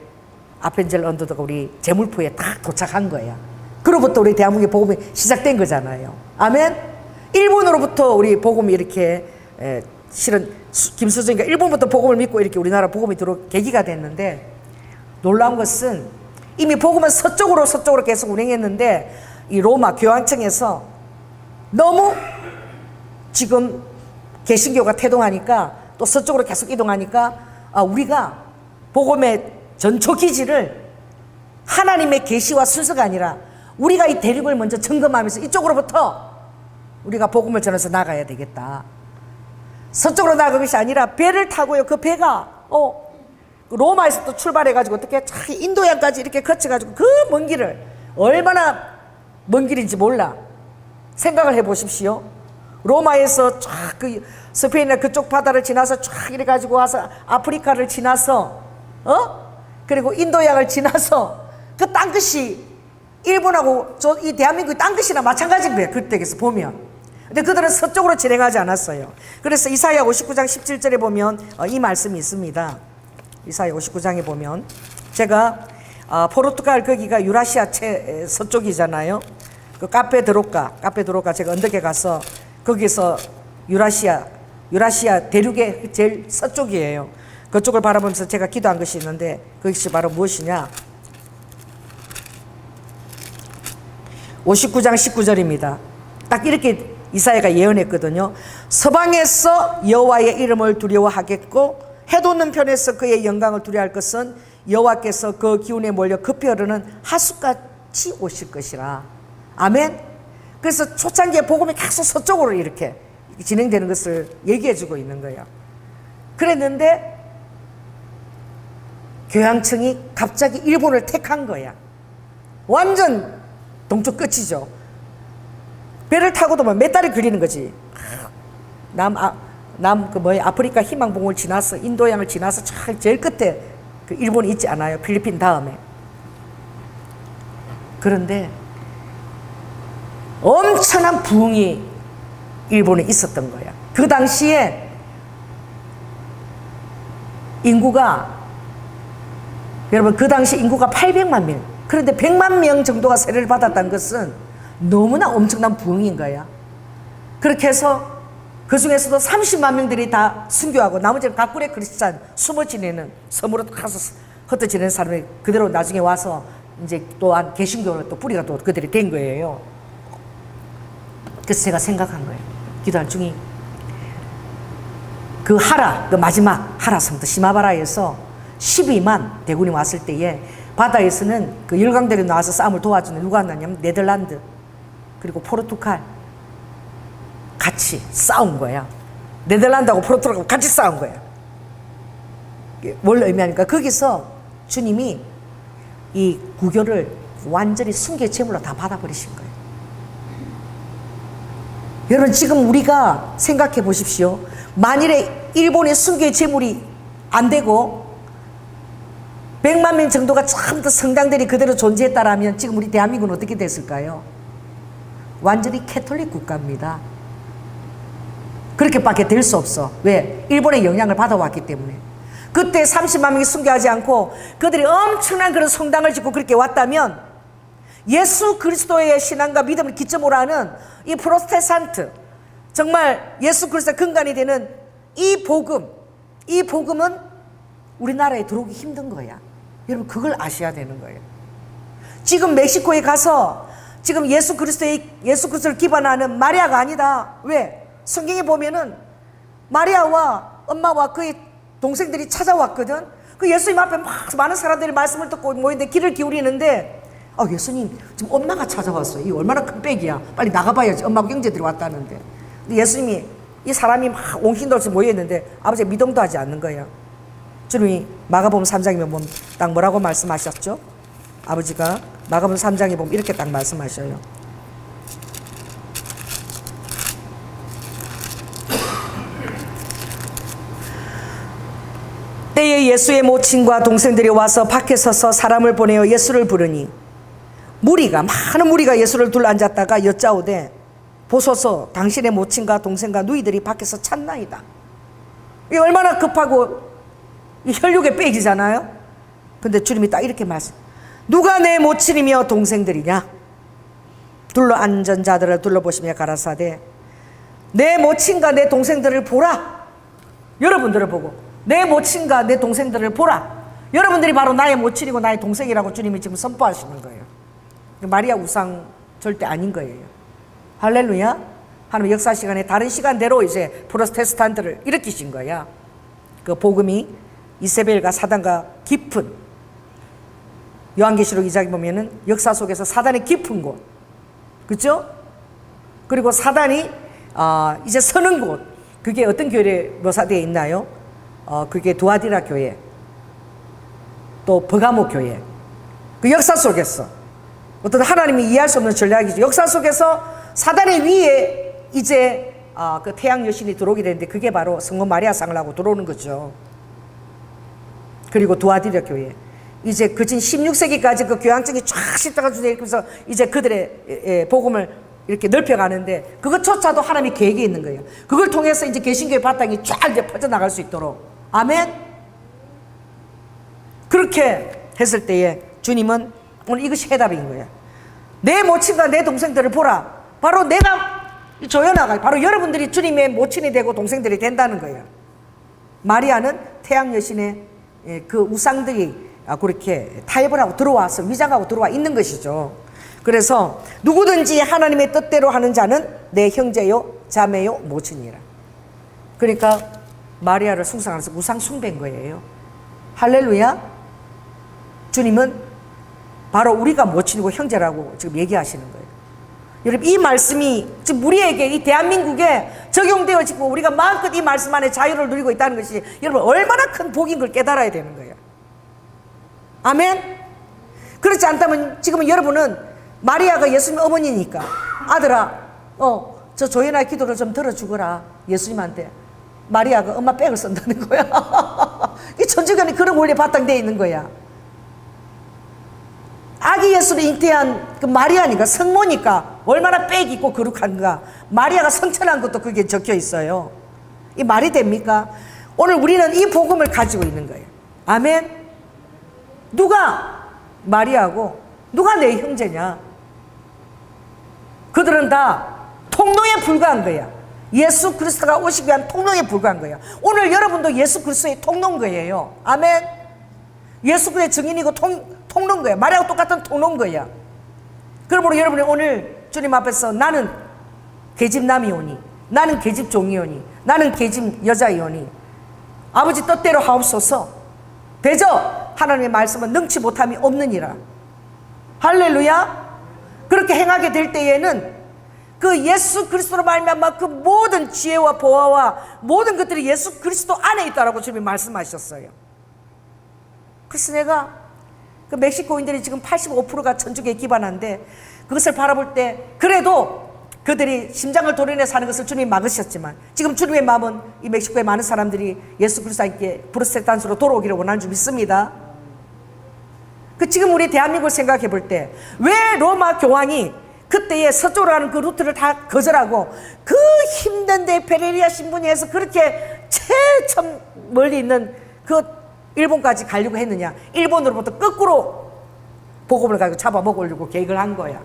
아펜젤라 언더우드가 우리 제물포에 딱 도착한 거야. 그로부터 우리 대한민국의 복음이 시작된 거잖아요. 아멘. 일본으로부터 우리 복음이 이렇게 실은 김수정이가 일본부터 복음을 믿고 이렇게 우리나라 복음이 들어올 계기가 됐는데, 놀라운 것은 이미 복음은 서쪽으로 계속 운행했는데 이 로마 교황청에서 너무 지금 개신교가 태동하니까 또 서쪽으로 계속 이동하니까 우리가 복음의 전초 기지를 하나님의 계시와 순서가 아니라 우리가 이 대륙을 먼저 점검하면서 이쪽으로부터 우리가 복음을 전해서 나가야 되겠다. 서쪽으로 나가는 것이 아니라 배를 타고요. 그 배가 로마에서 또 출발해가지고 어떻게 인도양까지 이렇게 거쳐가지고 그 먼 길을, 얼마나 먼 길인지 몰라. 생각을 해보십시오. 로마에서 쫙 그 스페인이나 그쪽 바다를 지나서 쫙 이래가지고 와서 아프리카를 지나서 그리고 인도양을 지나서 그 땅끝이 일본하고 이 대한민국의 땅끝이나 마찬가지인 거예요. 그때에서 보면. 근데 그들은 서쪽으로 진행하지 않았어요. 그래서 이사야 59장 17절에 보면 이 말씀이 있습니다. 이사야 59장에 보면, 제가 포르투갈 거기가 유라시아 서쪽이잖아요. 그 카페 드로카 제가 언덕에 가서 거기서 유라시아 대륙의 제일 서쪽이에요. 그쪽을 바라보면서 제가 기도한 것이 있는데 그것이 바로 무엇이냐? 59장 19절입니다. 딱 이렇게 이사야가 예언했거든요. 서방에서 여호와의 이름을 두려워하겠고 해돋는 편에서 그의 영광을 두려워할 것은 여호와께서 그 기운에 몰려 급히 흐르는 하수같이 오실 것이라. 아멘. 그래서 초창기에 복음이 계속 서쪽으로 이렇게 진행되는 것을 얘기해주고 있는 거예요. 그랬는데 교황청이 갑자기 일본을 택한 거야. 완전 동쪽 끝이죠. 배를 타고도 몇 달을 그리는 거지. 아프리카 희망봉을 지나서 인도양을 지나서 제일 끝에 그 일본이 있지 않아요? 필리핀 다음에. 그런데 엄청난 부흥이 일본에 있었던 거야. 그 당시에 인구가, 여러분, 그 당시 인구가 800만 명. 그런데 100만 명 정도가 세례를 받았다는 것은 너무나 엄청난 부흥인 거야. 그렇게 해서 그 중에서도 30만 명들이 다 순교하고 나머지는 가꾸레 크리스찬 숨어 지내는, 섬으로 가서 흩어 지내는 사람이 그대로 나중에 와서 이제 또한 개신교로 또 뿌리가 또 그들이 된 거예요. 그래서 제가 생각한 거예요. 기도할 중에 그 하라, 그 마지막 하라 성도 시마바라에서 12만 대군이 왔을 때에 바다에서는 그 열강들이 나와서 싸움을 도와주는 누가 왔냐면 네덜란드 그리고 포르투갈 같이 싸운 거야. 네덜란드하고 포르투갈하고 같이 싸운 거야. 뭘 의미하니까 거기서 주님이 이 구교를 완전히 순교의 제물로 다 받아버리신 거예요. 여러분 지금 우리가 생각해 보십시오. 만일에 일본의 순교의 제물이 안 되고 100만 명 정도가 처음부터 성당들이 그대로 존재했다라면 지금 우리 대한민국은 어떻게 됐을까요? 완전히 캐톨릭 국가입니다. 그렇게밖에 될 수 없어. 왜? 일본의 영향을 받아왔기 때문에. 그때 30만 명이 순교하지 않고 그들이 엄청난 그런 성당을 짓고 그렇게 왔다면 예수 그리스도의 신앙과 믿음을 기점으로 하는 이 프로테스탄트, 정말 예수 그리스도의 근간이 되는 이 복음은 우리나라에 들어오기 힘든 거야. 여러분 그걸 아셔야 되는 거예요. 지금 멕시코에 가서 지금 예수 그리스도를 기반하는 마리아가 아니다. 왜? 성경에 보면은 마리아와 엄마와 그의 동생들이 찾아왔거든. 그 예수님 앞에 막 많은 사람들이 말씀을 듣고 모이는데 귀를 기울이는데 예수님 지금 엄마가 찾아왔어요. 이 얼마나 큰 빽이야. 빨리 나가봐야지. 엄마하고 형제들이 왔다는데. 근데 예수님이 이 사람이 막 옹신돌서 모여있는데 아버지가 미동도 하지 않는 거예요. 주님이 마가복음 3장에 보면 딱 뭐라고 말씀하셨죠? 아버지가 마가복음 3장에 보면 이렇게 딱 말씀하셔요. 때에 예수의 모친과 동생들이 와서 밖에 서서 사람을 보내어 예수를 부르니 많은 무리가 예수를 둘러앉았다가 여짜오되 보소서 당신의 모친과 동생과 누이들이 밖에서 찾나이다. 이게 얼마나 급하고 혈육의 빽이잖아요. 근데 주님이 딱 이렇게 누가 내 모친이며 동생들이냐? 둘러앉은 자들을 둘러보시며 가라사대 내 모친과 내 동생들을 보라. 여러분들을 보고 내 모친과 내 동생들을 보라. 여러분들이 바로 나의 모친이고 나의 동생이라고 주님이 지금 선포하시는 거예요. 마리아 우상 절대 아닌 거예요. 할렐루야. 하나님 역사 시간에 다른 시간대로 이제 프로테스탄트를 일으키신 거야. 그 복음이 이세벨과 사단과 깊은, 요한계시록 2장에 보면은 역사 속에서 사단의 깊은 곳, 그렇죠? 그리고 사단이 이제 서는 곳, 그게 어떤 교회에 묘사되어 있나요? 그게 두아디라 교회, 또 버가모 교회. 그 역사 속에서 어떤 하나님이 이해할 수 없는 전략이죠. 역사 속에서 사단의 위에 이제 그 태양 여신이 들어오게 되는데 그게 바로 성모 마리아상을 하고 들어오는 거죠. 그리고 두아디라 교회, 이제 그진 16세기까지 그 교황청이 쫙 씹다가 이러면서 이제 그들의 복음을 이렇게 넓혀가는데 그것조차도 하나님이 계획이 있는 거예요. 그걸 통해서 이제 개신교의 바탕이 쫙 이제 퍼져나갈 수 있도록. 아멘. 그렇게 했을 때에 주님은 오늘 이것이 해답인 거예요. 내 모친과 내 동생들을 보라. 바로 내가 조연아가 바로 여러분들이 주님의 모친이 되고 동생들이 된다는 거예요. 마리아는 태양 여신의 그 우상들이 그렇게 타협을 하고 들어와서 위장하고 들어와 있는 것이죠. 그래서 누구든지 하나님의 뜻대로 하는 자는 내 형제요 자매요 모친이라. 그러니까 마리아를 숭상하면서 우상 숭배인 거예요. 할렐루야. 주님은 바로 우리가 모친이고 형제라고 지금 얘기하시는 거예요. 여러분 이 말씀이 지금 우리에게 이 대한민국에 적용되어지고 우리가 마음껏 이 말씀 안에 자유를 누리고 있다는 것이 여러분 얼마나 큰 복인 걸 깨달아야 되는 거예요. 아멘. 그렇지 않다면 지금은 여러분은 마리아가 예수님 어머니니까 아들아 저 조연아 기도를 좀 들어주거라 예수님한테. 마리아가 엄마 백을 쓴다는 거야. 이 천주교는 그런 원리에 바탕되어 있는 거야. 아기 예수를 잉태한 그 마리아니까 성모니까 얼마나 빽이 있고 거룩한가. 마리아가 성천한 것도 그게 적혀 있어요. 이 말이 됩니까? 오늘 우리는 이 복음을 가지고 있는 거예요. 아멘. 누가 마리아고 누가 내 형제냐? 그들은 다 통로에 불과한 거야. 예수 그리스도가 오시기 위한 통로에 불과한 거야. 오늘 여러분도 예수 그리스도의 통로인 거예요. 아멘. 예수 그리스도의 증인이고 통로인 거야. 마리아와 똑같은 통로인 거야. 그러므로 여러분이 오늘 주님 앞에서 나는 계집남이오니, 나는 계집 종이오니, 나는 계집 여자이오니 아버지 뜻대로 하옵소서. 대저 하나님의 말씀은 능치 못함이 없느니라. 할렐루야. 그렇게 행하게 될 때에는 그 예수 그리스도로 말미암아 그 모든 지혜와 보화와 모든 것들이 예수 그리스도 안에 있다라고 주님이 말씀하셨어요. 그래서 내가 그 멕시코인들이 지금 85%가 천주교에 기반한데 그것을 바라볼 때 그래도 그들이 심장을 도려내 사는 것을 주님이 막으셨지만 지금 주님의 마음은 이 멕시코의 많은 사람들이 예수 그리스도께 프로테스탄트로 돌아오기를 원하는 줄 믿습니다. 그 지금 우리 대한민국을 생각해 볼 때 왜 로마 교황이 그때의 서쪽으로 가는 그 루트를 다 거절하고 그 힘든데 베레리아 신분이 해서 그렇게 최첨 멀리 있는 그 일본까지 가려고 했느냐. 일본으로부터 거꾸로 복음을 가지고 잡아먹으려고 계획을 한 거야.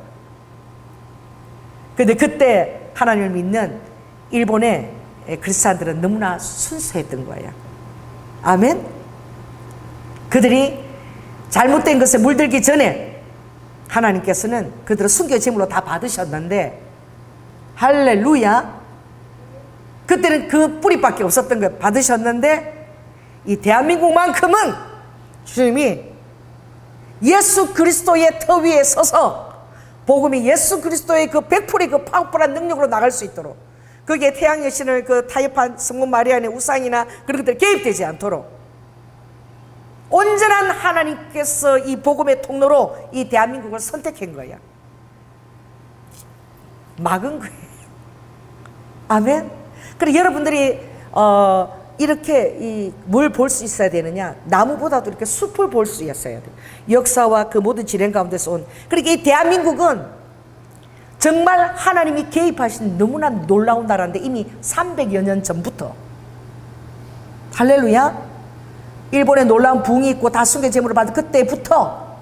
근데 그때 하나님을 믿는 일본의 크리스찬들은 너무나 순수했던 거야. 아멘. 그들이 잘못된 것에 물들기 전에 하나님께서는 그들을 순교 제물로 다 받으셨는데, 할렐루야. 그때는 그 뿌리밖에 없었던 걸 받으셨는데 이 대한민국만큼은 주님이 예수 그리스도의 터 위에 서서 복음이 예수 그리스도의 그 100%의 그 파워풀한 능력으로 나갈 수 있도록, 거기에 태양 여신을 그 타협한 성모 마리아의 우상이나 그런 것들 개입되지 않도록 온전한 하나님께서 이 복음의 통로로 이 대한민국을 선택한 거야. 막은 거예요. 아멘. 그리고 여러분들이 이렇게 뭘 볼 수 있어야 되느냐? 나무보다도 이렇게 숲을 볼 수 있어야 돼요. 역사와 그 모든 진행 가운데서 온. 그러니까 이 대한민국은 정말 하나님이 개입하신 너무나 놀라운 나라인데 이미 300여 년 전부터, 할렐루야. 일본에 놀라운 부흥이 있고 다 순교 제물을 받은 그때부터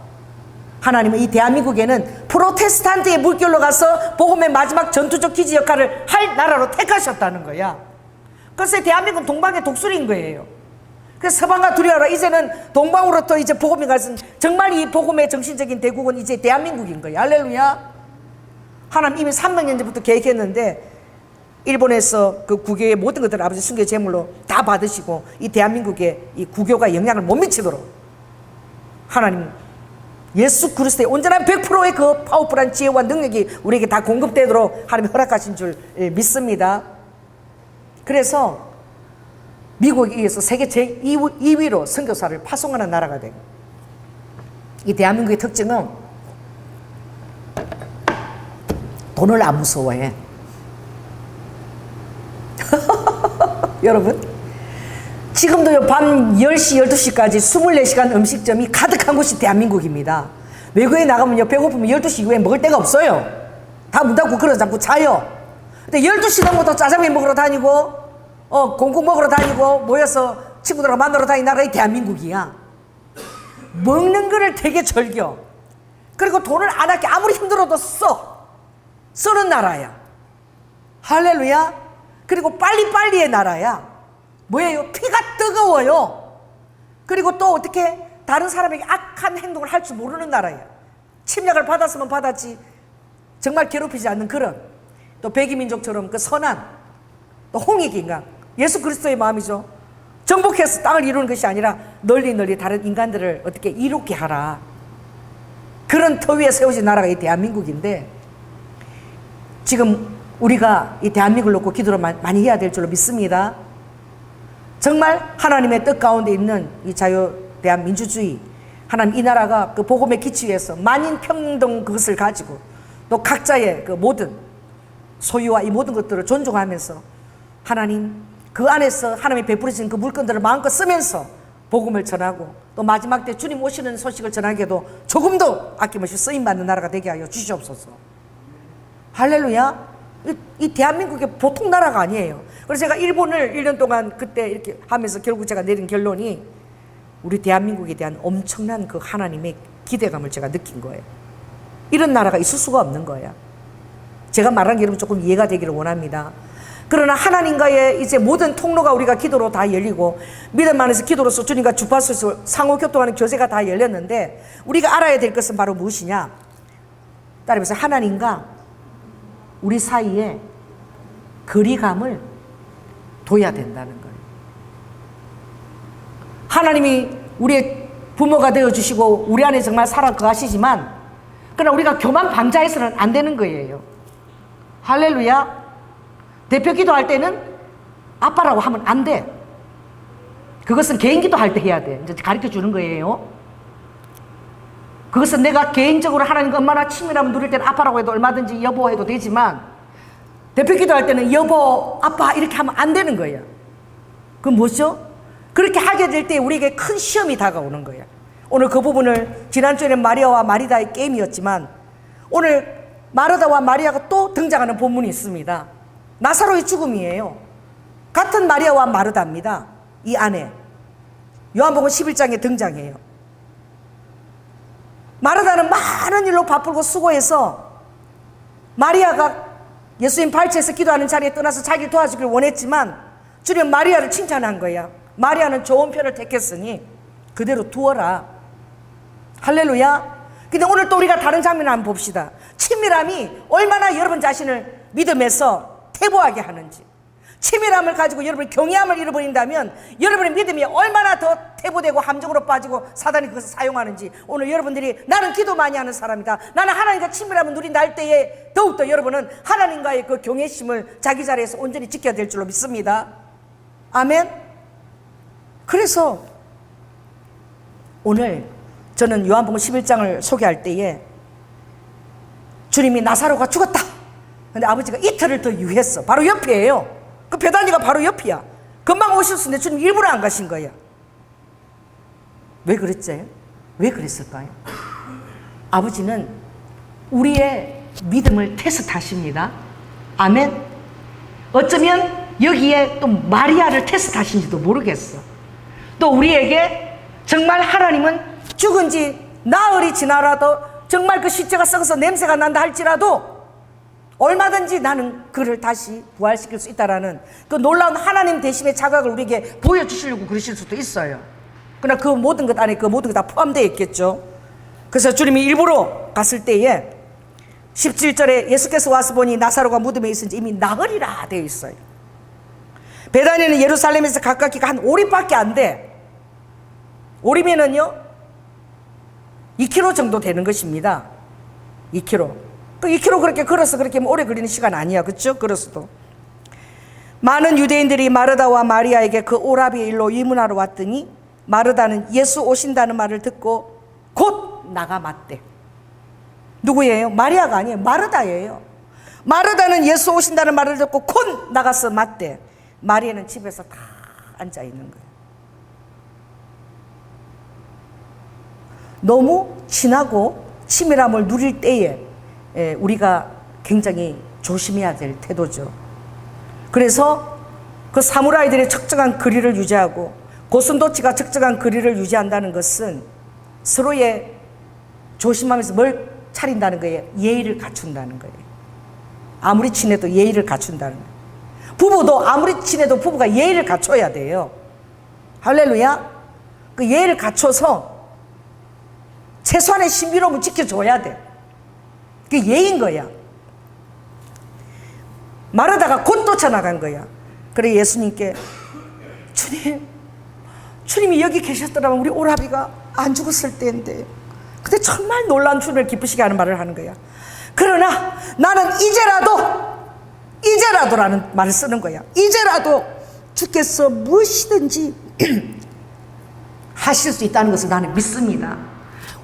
하나님은 이 대한민국에는 프로테스탄트의 물결로 가서 복음의 마지막 전투적 기지 역할을 할 나라로 택하셨다는 거야. 그래서 대한민국은 동방의 독수리인 거예요. 그래서 서방과 두려워라. 이제는 동방으로부터 이제 복음이 가서 정말 이 복음의 정신적인 대국은 이제 대한민국인 거예요. 할렐루야. 하나님 이미 300년 전부터 계획했는데 일본에서 그 구교의 모든 것들을 아버지 순교 제물로 다 받으시고 이 대한민국에 이 구교가 영향을 못 미치도록 하나님 예수 그리스도의 온전한 100%의 그 파워풀한 지혜와 능력이 우리에게 다 공급되도록 하나님이 허락하신 줄 믿습니다. 그래서 미국에 의해서 세계 제2위로 선교사를 파송하는 나라가 되고, 이 대한민국의 특징은 돈을 안 무서워해. 여러분, 지금도 밤 10시, 12시까지 24시간 음식점이 가득한 곳이 대한민국입니다. 외국에 나가면요, 배고프면 12시 이후에 먹을 데가 없어요. 다 문 닫고 그러지 않고 자요. 근데 12시 넘어도 짜장면 먹으러 다니고, 공국 먹으러 다니고, 모여서 친구들하고 만나러 다니는 나라가 대한민국이야. 먹는 거를 되게 즐겨. 그리고 돈을 안 아껴. 아무리 힘들어도 쓰는 나라야. 할렐루야. 그리고 빨리빨리의 나라야. 뭐예요? 피가 뜨거워요. 그리고 또 어떻게 다른 사람에게 악한 행동을 할 줄 모르는 나라야. 침략을 받았으면 받았지 정말 괴롭히지 않는 그런, 또 백이민족처럼 그 선한, 또 홍익인간, 예수 그리스도의 마음이죠. 정복해서 땅을 이루는 것이 아니라 널리 다른 인간들을 어떻게 이롭게 하라. 그런 터 위에 세워진 나라가 이 대한민국인데, 지금 우리가 이 대한민국을 놓고 기도를 많이 해야 될 줄로 믿습니다. 정말 하나님의 뜻 가운데 있는 이 자유대한민주주의, 하나님 이 나라가 그 복음의 기치 위에서 만인평등 그것을 가지고 또 각자의 그 모든 소유와 이 모든 것들을 존중하면서 하나님 그 안에서 하나님이 베풀으신 그 물건들을 마음껏 쓰면서 복음을 전하고, 또 마지막 때 주님 오시는 소식을 전하기에도 조금도 아낌없이 쓰임받는 나라가 되게 하여 주시옵소서. 할렐루야. 이 대한민국이 보통 나라가 아니에요. 그래서 제가 일본을 1년 동안 그때 이렇게 하면서 결국 제가 내린 결론이, 우리 대한민국에 대한 엄청난 그 하나님의 기대감을 제가 느낀 거예요. 이런 나라가 있을 수가 없는 거예요. 제가 말한 게 여러분 조금 이해가 되기를 원합니다. 그러나 하나님과의 이제 모든 통로가 우리가 기도로 다 열리고 믿음 안에서 기도로서 주님과 주파수에서 상호 교통하는 교제가 다 열렸는데 우리가 알아야 될 것은 바로 무엇이냐? 따라해서 하나님과 우리 사이에 거리감을 둬야 된다는 거예요. 하나님이 우리의 부모가 되어주시고 우리 안에 정말 살아 거하시지만 그러나 우리가 교만 방자해서는 안 되는 거예요. 할렐루야. 대표 기도할 때는 아빠라고 하면 안 돼. 그것은 개인 기도할 때 해야 돼. 이제 가르쳐 주는 거예요. 그것은 내가 개인적으로 하나님과 얼마나 친밀함을 누릴 때는 아빠라고 해도 얼마든지 여보 해도 되지만 대표 기도할 때는 여보, 아빠 이렇게 하면 안 되는 거예요. 그건 뭐죠? 그렇게 하게 될 때 우리에게 큰 시험이 다가오는 거예요. 오늘 그 부분을 지난주에는 마리아와 마리다의 게임이었지만 오늘 마르다와 마리아가 또 등장하는 본문이 있습니다. 나사로의 죽음이에요. 같은 마리아와 마르다입니다. 이 안에 요한복음 11장에 등장해요. 마르다는 많은 일로 바쁘고 수고해서 마리아가 예수님 발치에서 기도하는 자리에 떠나서 자기를 도와주길 원했지만 주님 마리아를 칭찬한 거야. 마리아는 좋은 편을 택했으니 그대로 두어라. 할렐루야. 근데 오늘 또 우리가 다른 장면을 한번 봅시다. 친밀함이 얼마나 여러분 자신을 믿음에서 퇴보하게 하는지, 치밀함을 가지고 여러분이 경외함을 잃어버린다면 여러분의 믿음이 얼마나 더 퇴보되고 함정으로 빠지고 사단이 그것을 사용하는지 오늘 여러분들이 나는 기도 많이 하는 사람이다, 나는 하나님과 친밀함을 누린다 할 때에 더욱더 여러분은 하나님과의 그 경외심을 자기 자리에서 온전히 지켜야 될 줄로 믿습니다. 아멘. 그래서 오늘 저는 요한복음 11장을 소개할 때에 주님이 나사로가 죽었다. 근데 아버지가 이틀을 더 유했어. 바로 옆이에요. 그 베다니가 바로 옆이야. 금방 오셨는데 주님 일부러 안 가신 거야. 왜 그랬지? 왜 그랬을까요? 아버지는 우리의 믿음을 테스트하십니다. 아멘. 어쩌면 여기에 또 마리아를 테스트하신지도 모르겠어. 또 우리에게 정말 하나님은 죽은 지 나흘이 지나라도 정말 그 시체가 썩어서 냄새가 난다 할지라도 얼마든지 나는 그를 다시 부활시킬 수 있다라는 그 놀라운 하나님 대심의 자각을 우리에게 보여주시려고 그러실 수도 있어요. 그러나 그 모든 것 안에 그 모든 것 다 포함되어 있겠죠. 그래서 주님이 일부러 갔을 때에 17절에 예수께서 와서 보니 나사로가 무덤에 있은지 이미 나흘이라 되어 있어요. 베다니는 예루살렘에서 가깝기가 한 5리밖에 안 돼. 5리면은요 2km 정도 되는 것입니다. 2km. 그 2km 그렇게 걸어서 그렇게 오래 걸리는 시간 아니야. 그렇죠? 걸어서도. 많은 유대인들이 마르다와 마리아에게 그 오라비의 일로 의문하러 왔더니 마르다는 예수 오신다는 말을 듣고 곧 나가 맞대. 누구예요? 마리아가 아니에요. 마르다예요. 마르다는 예수 오신다는 말을 듣고 곧 나가서 맞대. 마리아는 집에서 다 앉아 있는 거예요. 너무 친하고 치밀함을 누릴 때에 우리가 굉장히 조심해야 될 태도죠. 그래서 그 사무라이들의 적정한 거리를 유지하고 고슴도치가 적정한 거리를 유지한다는 것은 서로의 조심하면서 뭘 차린다는 거예요. 예의를 갖춘다는 거예요. 아무리 친해도 예의를 갖춘다는 거예요. 부부도 아무리 친해도 부부가 예의를 갖춰야 돼요. 할렐루야. 그 예의를 갖춰서 최소한의 신비로움을 지켜줘야 돼. 그게 예인 거야. 마르다가 곧 쫓아나간 거야. 그래 예수님께 주님이 여기 계셨더라면 우리 오라비가 안 죽었을 때인데. 근데 정말 놀라운 주님을 기쁘시게 하는 말을 하는 거야. 그러나 나는 이제라도라는 말을 쓰는 거야. 이제라도 주께서 무엇이든지 하실 수 있다는 것을 나는 믿습니다.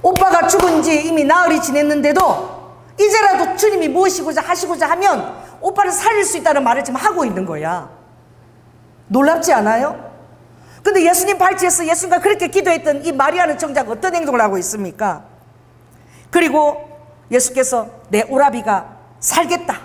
오빠가 죽은 지 이미 나흘이 지냈는데도 이제라도 주님이 무엇이고자 하시고자 하면 오빠를 살릴 수 있다는 말을 지금 하고 있는 거야. 놀랍지 않아요? 근데 예수님 발치에서 예수님과 그렇게 기도했던 이 마리아는 정작 어떤 행동을 하고 있습니까? 그리고 예수께서 내 오라비가 살겠다,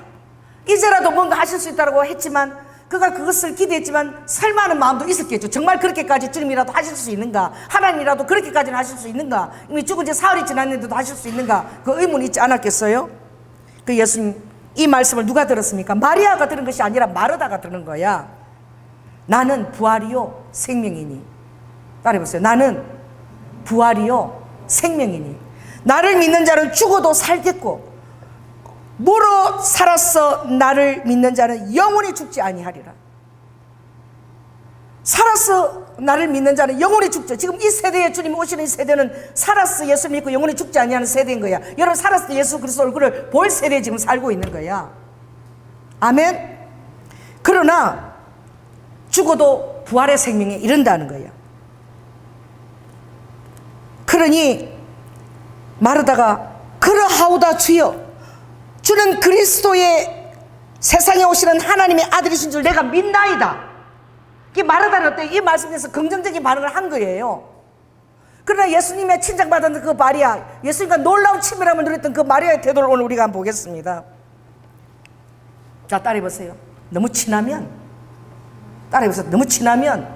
이제라도 뭔가 하실 수 있다고 했지만 그가 그것을 기대했지만 설마하는 마음도 있었겠죠. 정말 그렇게까지 주님이라도 하실 수 있는가? 하나님이라도 그렇게까지는 하실 수 있는가? 이미 죽은 지 사흘이 지났는데도 하실 수 있는가? 그 의문이 있지 않았겠어요? 그 예수님 이 말씀을 누가 들었습니까? 마리아가 들은 것이 아니라 마르다가 들은 거야. 나는 부활이요 생명이니. 따라해보세요. 나는 부활이요 생명이니. 나를 믿는 자는 죽어도 살겠고 무릇 살았어 나를 믿는 자는 영원히 죽지 아니하리라. 살았어 나를 믿는 자는 영원히 죽죠. 지금 이 세대에 주님 오시는 이 세대는 살았어 예수 믿고 영원히 죽지 아니하는 세대인 거야. 여러분 살았어 예수 그리스도 얼굴을 볼 세대에 지금 살고 있는 거야. 아멘. 그러나 죽어도 부활의 생명에 이른다는 거야. 그러니 마르다가 그러하오다 주여 주는 그리스도의 세상에 오시는 하나님의 아들이신 줄 내가 믿나이다. 이 마르다는 어때? 이 말씀에서 긍정적인 반응을 한 거예요. 그러나 예수님의 친정받은 그 마리아, 예수님과 놀라운 친밀함을 누렸던 그 마리아의 태도를 오늘 우리가 한번 보겠습니다. 자, 따라해보세요. 너무 친하면, 따라해보세요. 너무 친하면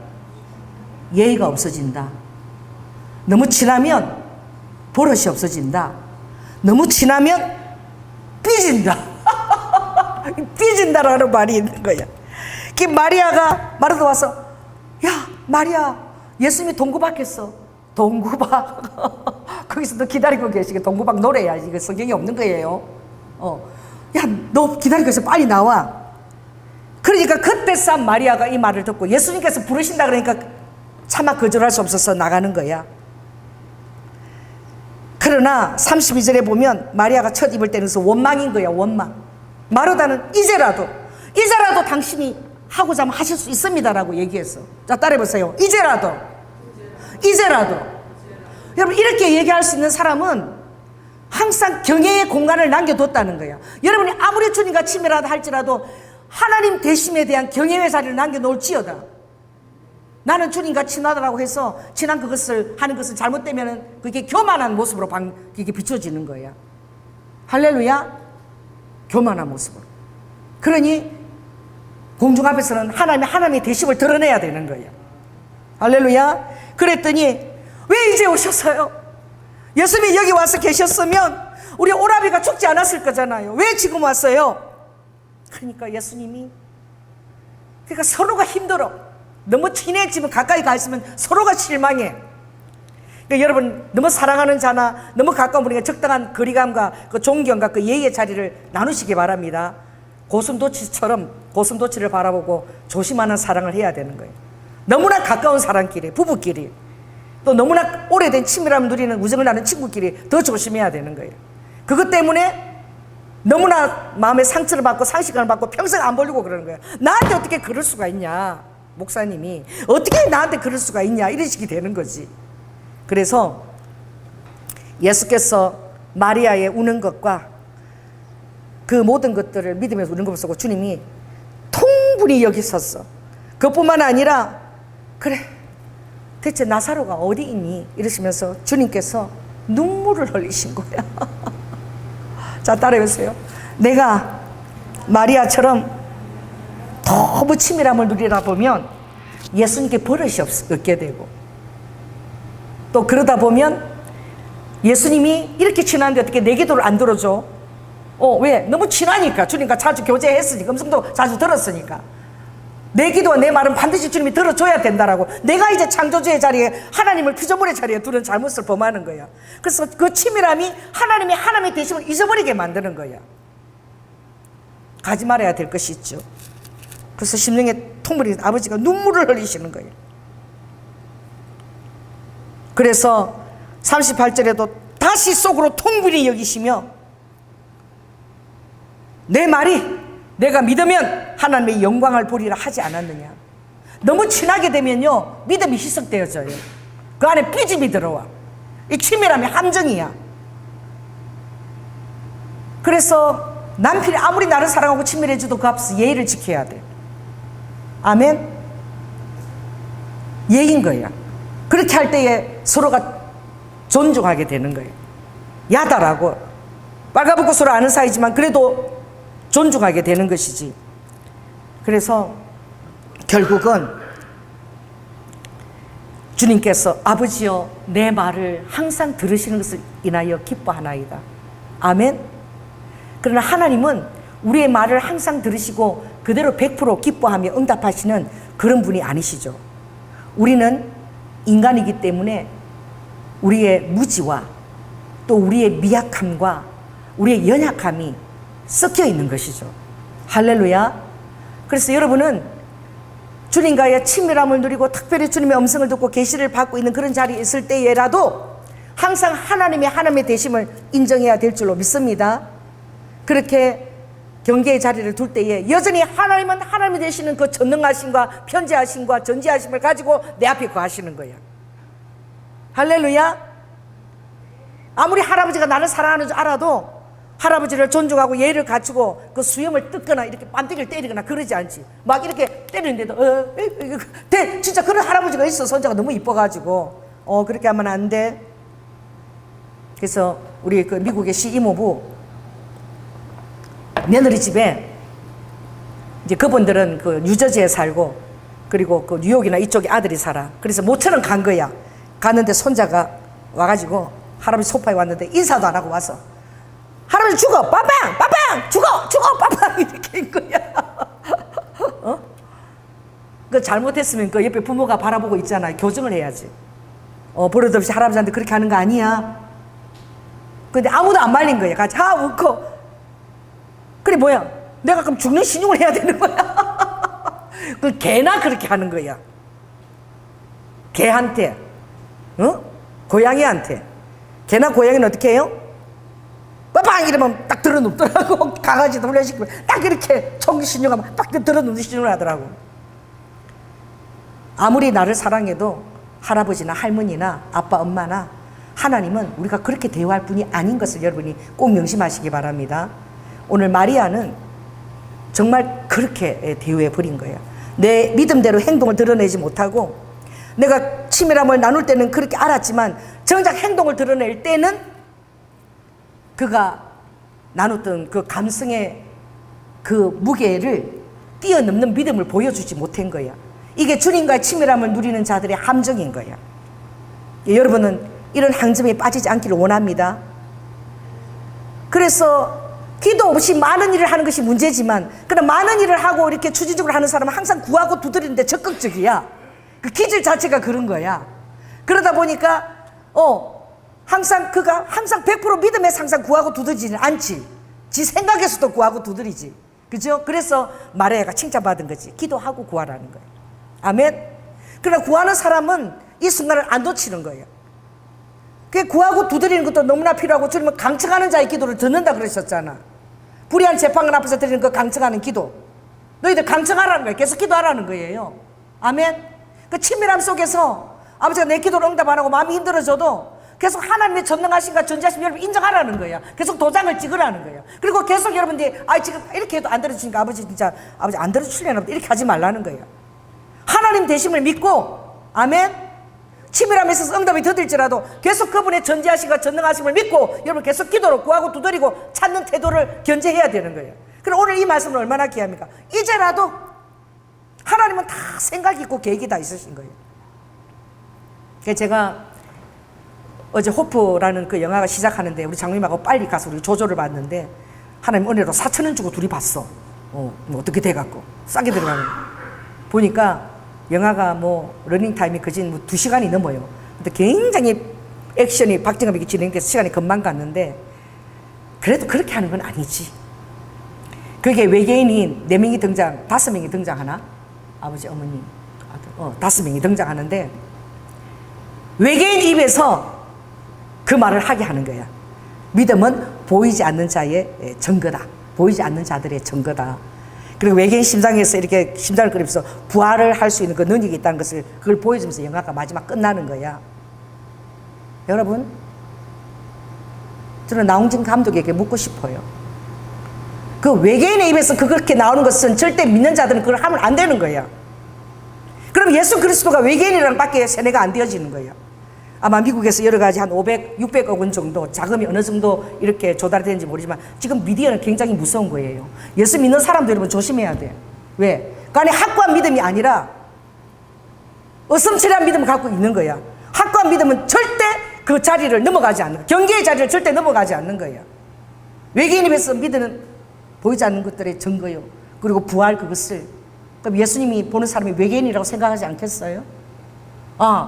예의가 없어진다. 너무 친하면 버릇이 없어진다. 너무 친하면 삐진다. 삐진다라는 말이 있는 거야. 그 마리아가 마르다 와서 야 마리아 예수님이 동구박했어. 동구박. 거기서 너 기다리고 계시게. 동구박 노래야. 이거 성경에 없는 거예요. 야 너 기다리고 있어. 빨리 나와. 그러니까 그때 산 마리아가 이 말을 듣고 예수님께서 부르신다 그러니까 차마 거절할 수 없어서 나가는 거야. 그러나 32절에 보면 마리아가 첫 입을 떼면서 원망인 거야. 원망. 마르다는 이제라도 당신이 하고자 하면 하실 수 있습니다라고 얘기했어. 자 따라해보세요. 이제라도 여러분 이렇게 얘기할 수 있는 사람은 항상 경외의 공간을 남겨뒀다는 거야. 여러분이 아무리 주님과 친밀하다 할지라도 하나님 대심에 대한 경외의 자리를 남겨놓을지어다. 나는 주님과 친하다라고 해서 친한 그것을 하는 것은 잘못되면 그게 교만한 모습으로 그게 비춰지는 거야. 할렐루야. 교만한 모습으로. 그러니 공중 앞에서는 하나님의 대심을 드러내야 되는 거예요. 할렐루야. 그랬더니 왜 이제 오셨어요? 예수님이 여기 와서 계셨으면 우리 오라비가 죽지 않았을 거잖아요. 왜 지금 왔어요? 그러니까 예수님이 그러니까 서로가 힘들어. 너무 친해지면 가까이 가 있으면 서로가 실망해. 그러니까 여러분 너무 사랑하는 자나 너무 가까운 분에게 적당한 거리감과 그 존경과 그 예의의 자리를 나누시기 바랍니다. 고슴도치를 바라보고 조심하는 사랑을 해야 되는 거예요. 너무나 가까운 사람끼리, 부부끼리, 또 너무나 오래된 친밀함을 누리는 우정을 나눈 친구끼리 더 조심해야 되는 거예요. 그것 때문에 너무나 마음의 상처를 받고 상실감을 받고 평생 안 벌리고 그러는 거예요. 나한테 어떻게 그럴 수가 있냐. 목사님이 어떻게 나한테 그럴 수가 있냐. 이런 식이 되는 거지. 그래서 예수께서 마리아의 우는 것과 그 모든 것들을 믿으면서 우는 것을 보고 주님이 통분히 여기셨어. 그것뿐만 아니라 그래 대체 나사로가 어디 있니? 이러시면서 주님께서 눈물을 흘리신 거야. 자 따라해보세요. 내가 마리아처럼 너무 친밀함을 누리다 보면 예수님께 버릇이 없게 되고 또 그러다 보면 예수님이 이렇게 친한데 어떻게 내 기도를 안 들어줘? 왜? 너무 친하니까. 주님과 자주 교제했으니까. 음성도 자주 들었으니까. 내 기도와 내 말은 반드시 주님이 들어줘야 된다라고. 내가 이제 창조주의 자리에 하나님을 피조물의 자리에 두는 잘못을 범하는 거야. 그래서 그 친밀함이 하나님의 대심을 잊어버리게 만드는 거야. 가지 말아야 될 것이 있죠. 그래서 심령의 통물이 아버지가 눈물을 흘리시는 거예요. 그래서 38절에도 다시 속으로 통분히 여기시며 내 말이 내가 믿으면 하나님의 영광을 보리라 하지 않았느냐. 너무 친하게 되면요 믿음이 희석되어져요. 그 안에 삐짐이 들어와. 이 친밀함이 함정이야. 그래서 남편이 아무리 나를 사랑하고 친밀해져도 그 앞에서 예의를 지켜야 돼. 아멘. 예의인 거야. 그렇게 할 때에 서로가 존중하게 되는 거예요. 야다라고 빨가벗고 서로 아는 사이지만 그래도 존중하게 되는 것이지. 그래서 결국은 주님께서 아버지여 내 말을 항상 들으시는 것을 인하여 기뻐하나이다. 아멘. 그러나 하나님은 우리의 말을 항상 들으시고 그대로 100% 기뻐하며 응답하시는 그런 분이 아니시죠. 우리는 인간이기 때문에 우리의 무지와 또 우리의 미약함과 우리의 연약함이 섞여 있는 것이죠. 할렐루야. 그래서 여러분은 주님과의 친밀함을 누리고 특별히 주님의 음성을 듣고 계시를 받고 있는 그런 자리에 있을 때에라도 항상 하나님의 되심을 인정해야 될 줄로 믿습니다. 그렇게 경계의 자리를 둘 때에 여전히 하나님은 하나님이 되시는 그 전능하심과 편재하심과 전지하심을 가지고 내 앞에 거하시는 거예요. 할렐루야. 아무리 할아버지가 나를 사랑하는 줄 알아도 할아버지를 존중하고 예의를 갖추고 그 수염을 뜯거나 이렇게 반대기를 때리거나 그러지 않지. 막 이렇게 때리는데도 진짜 그런 할아버지가 있어. 손자가 너무 이뻐가지고 그렇게 하면 안 돼. 그래서 우리 그 미국의 시이모부 며느리 집에 이제 그분들은 그 뉴저지에 살고 그리고 그 뉴욕이나 이쪽에 아들이 살아. 그래서 모처럼 간 거야. 갔는데 손자가 와가지고 할아버지 소파에 왔는데 인사도 안 하고 와서 할아버지 죽어 빠빵 빠빵 죽어 빠빵 이렇게 한 거야. 그 잘못했으면 그 옆에 부모가 바라보고 있잖아요. 교정을 해야지. 버릇없이 할아버지한테 그렇게 하는 거 아니야. 근데 아무도 안 말린 거야. 같이 웃고. 그래 뭐야? 내가 그럼 죽는 신용을 해야 되는 거야. 그 개나 그렇게 하는 거야. 개한테, 고양이한테. 개나 고양이는 어떻게 해요? 빠빵 이러면 딱 들어눕더라고. 강아지도 훈련시키면 딱 이렇게 총신용하면 딱 들어눕는 신용을 하더라고. 아무리 나를 사랑해도 할아버지나 할머니나 아빠 엄마나 하나님은 우리가 그렇게 대우할 분이 아닌 것을 여러분이 꼭 명심하시기 바랍니다. 오늘 마리아는 정말 그렇게 대우해 버린 거예요. 내 믿음대로 행동을 드러내지 못하고 내가 치밀함을 나눌 때는 그렇게 알았지만 정작 행동을 드러낼 때는 그가 나눴던 그 감성의 그 무게를 뛰어넘는 믿음을 보여주지 못한 거야. 이게 주님과의 친밀함을 누리는 자들의 함정인 거야. 여러분은 이런 항점에 빠지지 않기를 원합니다. 그래서 기도 없이 많은 일을 하는 것이 문제지만 그런 많은 일을 하고 이렇게 추진적으로 하는 사람은 항상 구하고 두드리는데 적극적이야. 그 기질 자체가 그런 거야. 그러다 보니까 항상 그가 항상 100% 믿음에서 항상 구하고 두드리지는 않지. 지 생각에서도 구하고 두드리지. 그죠? 그래서 마리아가 칭찬받은 거지. 기도하고 구하라는 거예요. 아멘. 그러나 구하는 사람은 이 순간을 안 놓치는 거예요. 그 구하고 두드리는 것도 너무나 필요하고 주님은 강청하는 자의 기도를 듣는다 그러셨잖아. 불의한 재판관 앞에서 드리는 그 강청하는 기도. 너희들 강청하라는 거예요. 계속 기도하라는 거예요. 아멘. 그 친밀함 속에서 아버지가 내 기도를 응답 안 하고 마음이 힘들어져도 계속 하나님의 전능하신가 전지하심 여러분 인정하라는 거야. 계속 도장을 찍으라는 거예요. 그리고 계속 여러분들이 지금 이렇게 해도 안 들어주니까 아버지 진짜 아버지 안 들어주실래나 이렇게 하지 말라는 거예요. 하나님 되심을 믿고 아멘. 치밀함에 있어서 응답이 더딜지라도 계속 그분의 전지하심과 전능하심을 믿고 여러분 계속 기도로 구하고 두드리고 찾는 태도를 견제해야 되는 거예요. 그럼 오늘 이 말씀은 얼마나 귀합니까? 이제라도 하나님은 다 생각이 있고 계획이 다 있으신 거예요. 그래서 제가 어제 호프라는 그 영화가 시작하는데 우리 장로님하고 빨리 가서 우리 조조를 봤는데 하나님 은혜로 4,000원 주고 둘이 봤어. 뭐 어떻게 돼갖고 싸게 들어가는 보니까 영화가 뭐 러닝타임이 그진 뭐 2시간이 넘어요. 근데 굉장히 액션이 박진감이 진행돼서 시간이 금방 갔는데 그래도 그렇게 하는 건 아니지. 그게 외계인이 4명이 등장, 5명이 등장하나? 아버지, 어머니, 아들, 5명이 등장하는데 외계인 입에서 그 말을 하게 하는 거야. 믿음은 보이지 않는 자의 증거다. 보이지 않는 자들의 증거다. 그리고 외계인 심장에서 이렇게 심장을 끓이면서 부활을 할 수 있는 그 능력이 있다는 것을 그걸 보여주면서 영화가 마지막 끝나는 거야. 여러분, 저는 나홍진 감독에게 묻고 싶어요. 그 외계인의 입에서 그렇게 나오는 것은 절대 믿는 자들은 그걸 하면 안 되는 거야. 그럼 예수 그리스도가 외계인이라는 밖에 세뇌가 안 되어지는 거야. 아마 미국에서 여러 가지 한 500, 600억 원 정도 자금이 어느 정도 이렇게 조달이 되는지 모르지만 지금 미디어는 굉장히 무서운 거예요. 예수 믿는 사람도 여러분 조심해야 돼. 왜? 그 안에 확고한 믿음이 아니라 어슴츠레한 믿음을 갖고 있는 거야. 확고한 믿음은 절대 그 자리를 넘어가지 않는 거야. 경계의 자리를 절대 넘어가지 않는 거야. 외계인 입에서 믿는 보이지 않는 것들의 증거요. 그리고 부활 그것을. 그럼 예수님이 보는 사람이 외계인이라고 생각하지 않겠어요?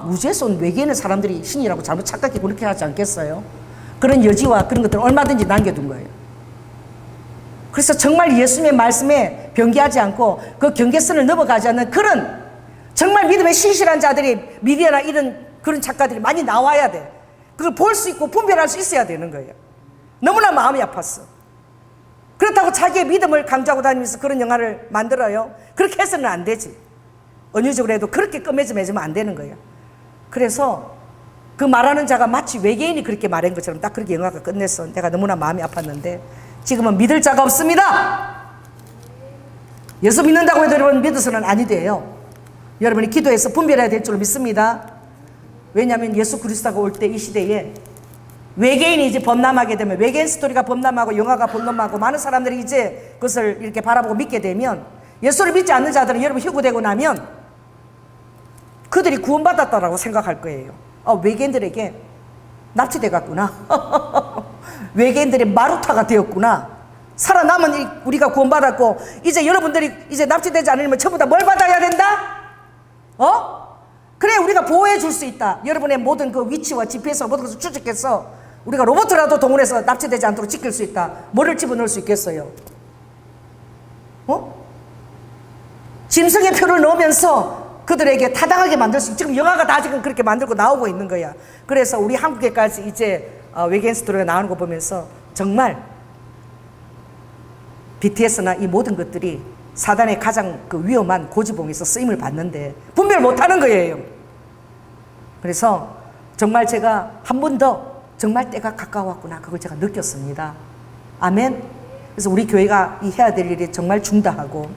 우주에서 온 외계인의 사람들이 신이라고 잘못 착각해 그렇게 하지 않겠어요? 그런 여지와 그런 것들을 얼마든지 남겨둔 거예요. 그래서 정말 예수님의 말씀에 변개하지 않고 그 경계선을 넘어가지 않는 그런 정말 믿음의 신실한 자들이 미디어나 이런 그런 작가들이 많이 나와야 돼. 그걸 볼 수 있고 분별할 수 있어야 되는 거예요. 너무나 마음이 아팠어. 그렇다고 자기의 믿음을 강조하고 다니면서 그런 영화를 만들어요? 그렇게 해서는 안 되지. 은유적으로 해도 그렇게 끄매지면 안 되는 거예요. 그래서 그 말하는 자가 마치 외계인이 그렇게 말한 것처럼 딱 그렇게 영화가 끝냈어. 내가 너무나 마음이 아팠는데 지금은 믿을 자가 없습니다. 예수 믿는다고 해도 여러분 믿어서는 아니 돼요. 여러분이 기도해서 분별해야 될 줄 믿습니다. 왜냐하면 예수 그리스도가 올 때 이 시대에 외계인이 이제 범람하게 되면 외계인 스토리가 범람하고 영화가 범람하고 많은 사람들이 이제 그것을 이렇게 바라보고 믿게 되면 예수를 믿지 않는 자들은 여러분 휴구되고 나면 그들이 구원받았다라고 생각할 거예요. 외계인들에게 납치돼 갔구나. 외계인들의 마루타가 되었구나. 살아남은 우리가 구원받았고 이제 여러분들이 이제 납치되지 않으면 전부 다 뭘 받아야 된다? 그래 우리가 보호해 줄 수 있다. 여러분의 모든 그 위치와 GPS 모든 것을 추적해서 우리가 로봇이라도 동원해서 납치되지 않도록 지킬 수 있다. 뭐를 집어넣을 수 있겠어요? 짐승의 표를 넣으면서 그들에게 타당하게 만들 수 있고 지금 영화가 다 지금 그렇게 만들고 나오고 있는 거야. 그래서 우리 한국에까지 이제 외계인 스토리가 나오는 거 보면서 정말 BTS나 이 모든 것들이 사단의 가장 그 위험한 고지봉에서 쓰임을 받는데 분별 못하는 거예요. 그래서 정말 제가 한 번 더 정말 때가 가까웠구나 그걸 제가 느꼈습니다. 아멘. 그래서 우리 교회가 해야 될 일이 정말 중다하고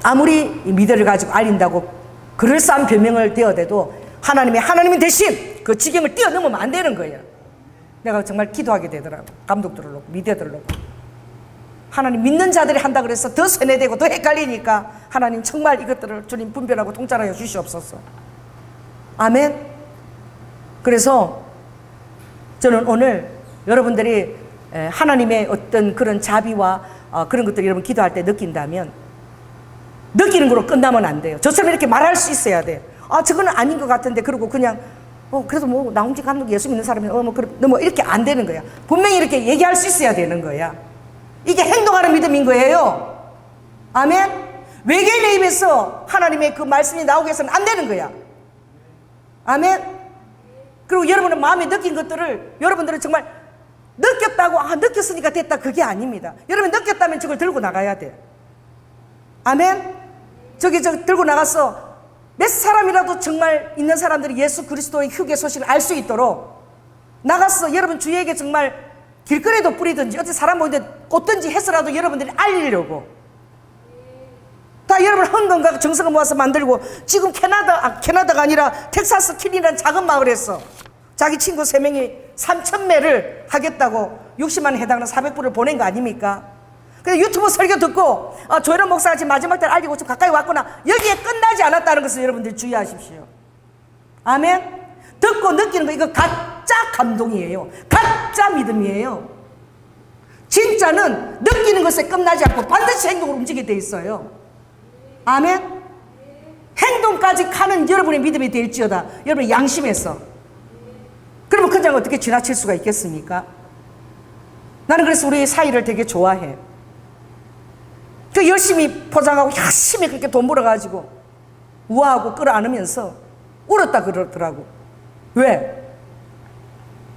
아무리 미래를 가지고 알린다고 그럴싸한 변명을 대어대도 하나님이 대신 그 지경을 뛰어넘으면 안 되는 거예요. 내가 정말 기도하게 되더라고. 감독들을 놓고 미디어들을 놓고 하나님 믿는 자들이 한다 그래서 더 세뇌되고 더 헷갈리니까 하나님 정말 이것들을 주님 분별하고 통찰하여 주시옵소서. 아멘. 그래서 저는 오늘 여러분들이 하나님의 어떤 그런 자비와 그런 것들을 여러분 기도할 때 느낀다면 느끼는 거로 끝나면 안 돼요. 저처럼 이렇게 말할 수 있어야 돼요. 저거는 아닌 것 같은데 그러고 그냥 그래도 뭐 나홍진 감독 예수 믿는 사람이 뭐 이렇게 안 되는 거야. 분명히 이렇게 얘기할 수 있어야 되는 거야. 이게 행동하는 믿음인 거예요. 아멘. 외계인의 입에서 하나님의 그 말씀이 나오게 해서는 안 되는 거야. 아멘. 그리고 여러분의 마음에 느낀 것들을 여러분들은 정말 느꼈다고 느꼈으니까 됐다 그게 아닙니다. 여러분 느꼈다면 저걸 들고 나가야 돼. 아멘. 저기 들고 나가서 몇 사람이라도 정말 있는 사람들이 예수 그리스도의 휴게 소식을 알 수 있도록 나가서 여러분 주위에게 정말 길거리에도 뿌리든지 어디 사람 보이는데 꽂든지 해서라도 여러분들이 알리려고 다 여러분 헌금과 정성을 모아서 만들고 지금 캐나다가 아니라 텍사스 킨이라는 작은 마을에서 자기 친구 3명이 3,000매를 하겠다고 60만 원 해당하는 400불을 보낸 거 아닙니까? 근데 유튜브 설교 듣고 조혜련 목사가 지금 마지막 때 알리고 좀 가까이 왔구나. 여기에 끝나지 않았다는 것을 여러분들 주의하십시오. 아멘. 듣고 느끼는 거 이거 가짜 감동이에요. 가짜 믿음이에요. 진짜는 느끼는 것에 끝나지 않고 반드시 행동으로 움직이게 돼 있어요. 아멘. 행동까지 가는 여러분의 믿음이 될지어다. 여러분 양심에서. 그러면 그냥 어떻게 지나칠 수가 있겠습니까? 나는 그래서 우리 사이를 되게 좋아해. 그 열심히 포장하고 열심히 그렇게 돈 벌어가지고 우아하고 끌어안으면서 울었다 그러더라고. 왜?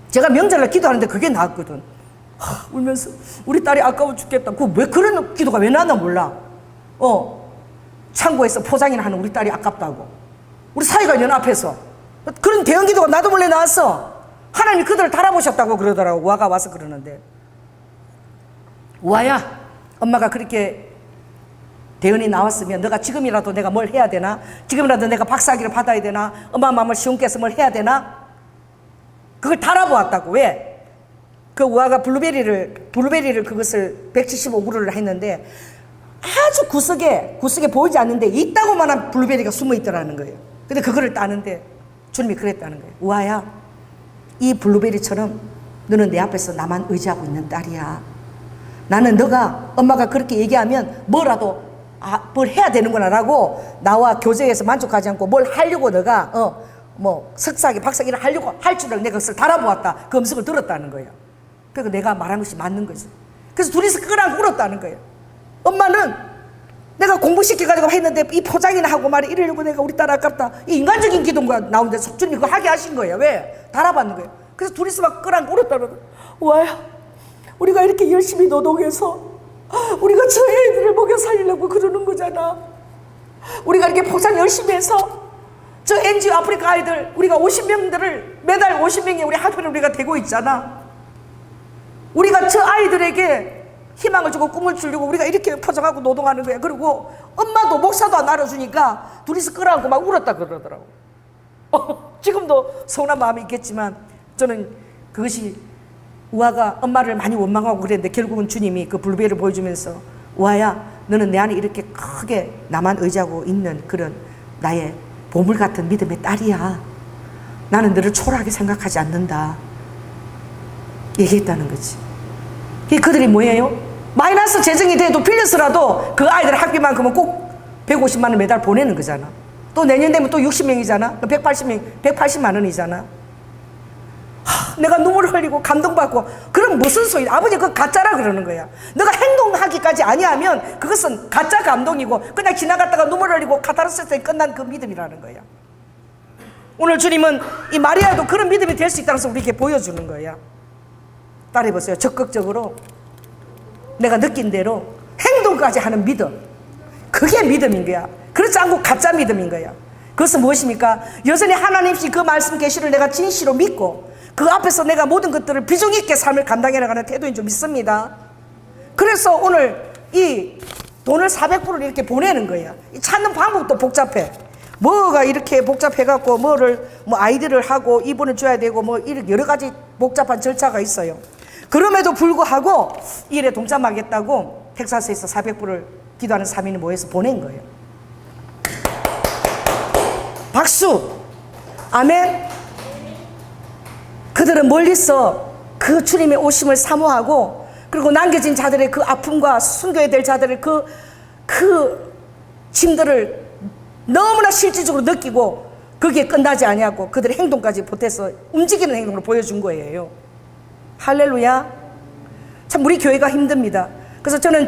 제가 명절날 기도하는데 그게 나왔거든. 울면서 우리 딸이 아까워 죽겠다. 왜 그런 기도가 왜 나나 몰라. 창고에서 포장이나 하는 우리 딸이 아깝다고. 우리 사이가 연합해서 그런 대형 기도가 나도 몰래 나왔어. 하나님이 그들을 달아보셨다고 그러더라고. 우아가 와서 그러는데 우아야 엄마가 그렇게 대언이 나왔으면 너가 지금이라도 내가 뭘 해야 되나? 지금이라도 내가 박사학위를 받아야 되나? 엄마 마음을 시원케 해서 뭘 해야 되나? 그걸 달아보았다고. 왜? 그 우아가 블루베리를 그것을 175그루를 했는데 아주 구석에 보이지 않는데 있다고만한 블루베리가 숨어 있더라는 거예요. 근데 그거를 따는데 주님이 그랬다는 거예요. 우아야 이 블루베리처럼 너는 내 앞에서 나만 의지하고 있는 딸이야. 나는 너가 엄마가 그렇게 얘기하면 뭐라도 뭘 해야 되는구나 라고 나와 교제에서 만족하지 않고 뭘 하려고 너가 뭐 석사기 박사기 를 하려고 할 줄을 내가 그것을 달아보았다. 그 음성을 들었다는 거예요. 그러니까 내가 말한 것이 맞는 거지. 그래서 둘이서 끄랑 울었다는 거예요. 엄마는 내가 공부시켜가지고 했는데 이 포장이나 하고 말이 이러려고 내가 우리 딸 아깝다. 이 인간적인 기도가 나오는데 주님이 그거 하게 하신 거예요. 왜? 달아받는 거예요. 그래서 둘이서 막 끄랑 울었다는 거예요. 와야 우리가 이렇게 열심히 노동해서 우리가 저 애들을 먹여 살리려고 그러는 거잖아. 우리가 이렇게 포장 열심히 해서 저 NGO 아프리카 아이들 우리가 50명들을 매달 50명의 우리 학교를 우리가 대고 있잖아. 우리가 저 아이들에게 희망을 주고 꿈을 주려고 우리가 이렇게 포장하고 노동하는 거야. 그리고 엄마도 목사도 안 알아주니까 둘이서 끌어안고 막 울었다 그러더라고. 지금도 서운한 마음이 있겠지만 저는 그것이 우아가 엄마를 많이 원망하고 그랬는데 결국은 주님이 그 불배를 보여주면서 우아야 너는 내 안에 이렇게 크게 나만 의지하고 있는 그런 나의 보물 같은 믿음의 딸이야. 나는 너를 초라하게 생각하지 않는다. 얘기했다는 거지. 그들이 뭐예요? 마이너스 재정이 돼도 빌려서라도 그 아이들 학비만큼은 꼭 150만 원 매달 보내는 거잖아. 또 내년 되면 또 60명이잖아. 180명, 180만 원이잖아. 내가 눈물을 흘리고 감동받고 그럼 무슨 소리야? 아버지 그거 가짜라 그러는 거야. 너가 행동하기까지 아니하면 그것은 가짜 감동이고 그냥 지나갔다가 눈물 흘리고 카타르시스에 끝난 그 믿음이라는 거야. 오늘 주님은 이 마리아도 그런 믿음이 될 수 있다는 것을 우리에게 보여주는 거야. 따라해보세요. 적극적으로 내가 느낀 대로 행동까지 하는 믿음. 그게 믿음인 거야. 그렇지 않고 가짜 믿음인 거야. 그것은 무엇입니까? 여전히 하나님이 그 말씀 계시를 내가 진실로 믿고 그 앞에서 내가 모든 것들을 비중 있게 삶을 감당해 나가는 태도인 줄 믿습니다. 그래서 오늘 이 돈을 400불을 이렇게 보내는 거야. 찾는 방법도 복잡해. 뭐가 이렇게 복잡해갖고 뭐를 뭐 아이디를 하고 이분을 줘야 되고 뭐 이렇게 여러 가지 복잡한 절차가 있어요. 그럼에도 불구하고 이 일에 동참하겠다고 텍사스에서 400불을 기도하는 3인이 모여서 보낸 거예요. 박수! 아멘! 그들은 멀리서 그 주님의 오심을 사모하고 그리고 남겨진 자들의 그 아픔과 숨겨야 될 자들의 그 짐들을 너무나 실질적으로 느끼고 거기에 끝나지 아니하고 그들의 행동까지 보태서 움직이는 행동을 보여준 거예요. 할렐루야. 참 우리 교회가 힘듭니다. 그래서 저는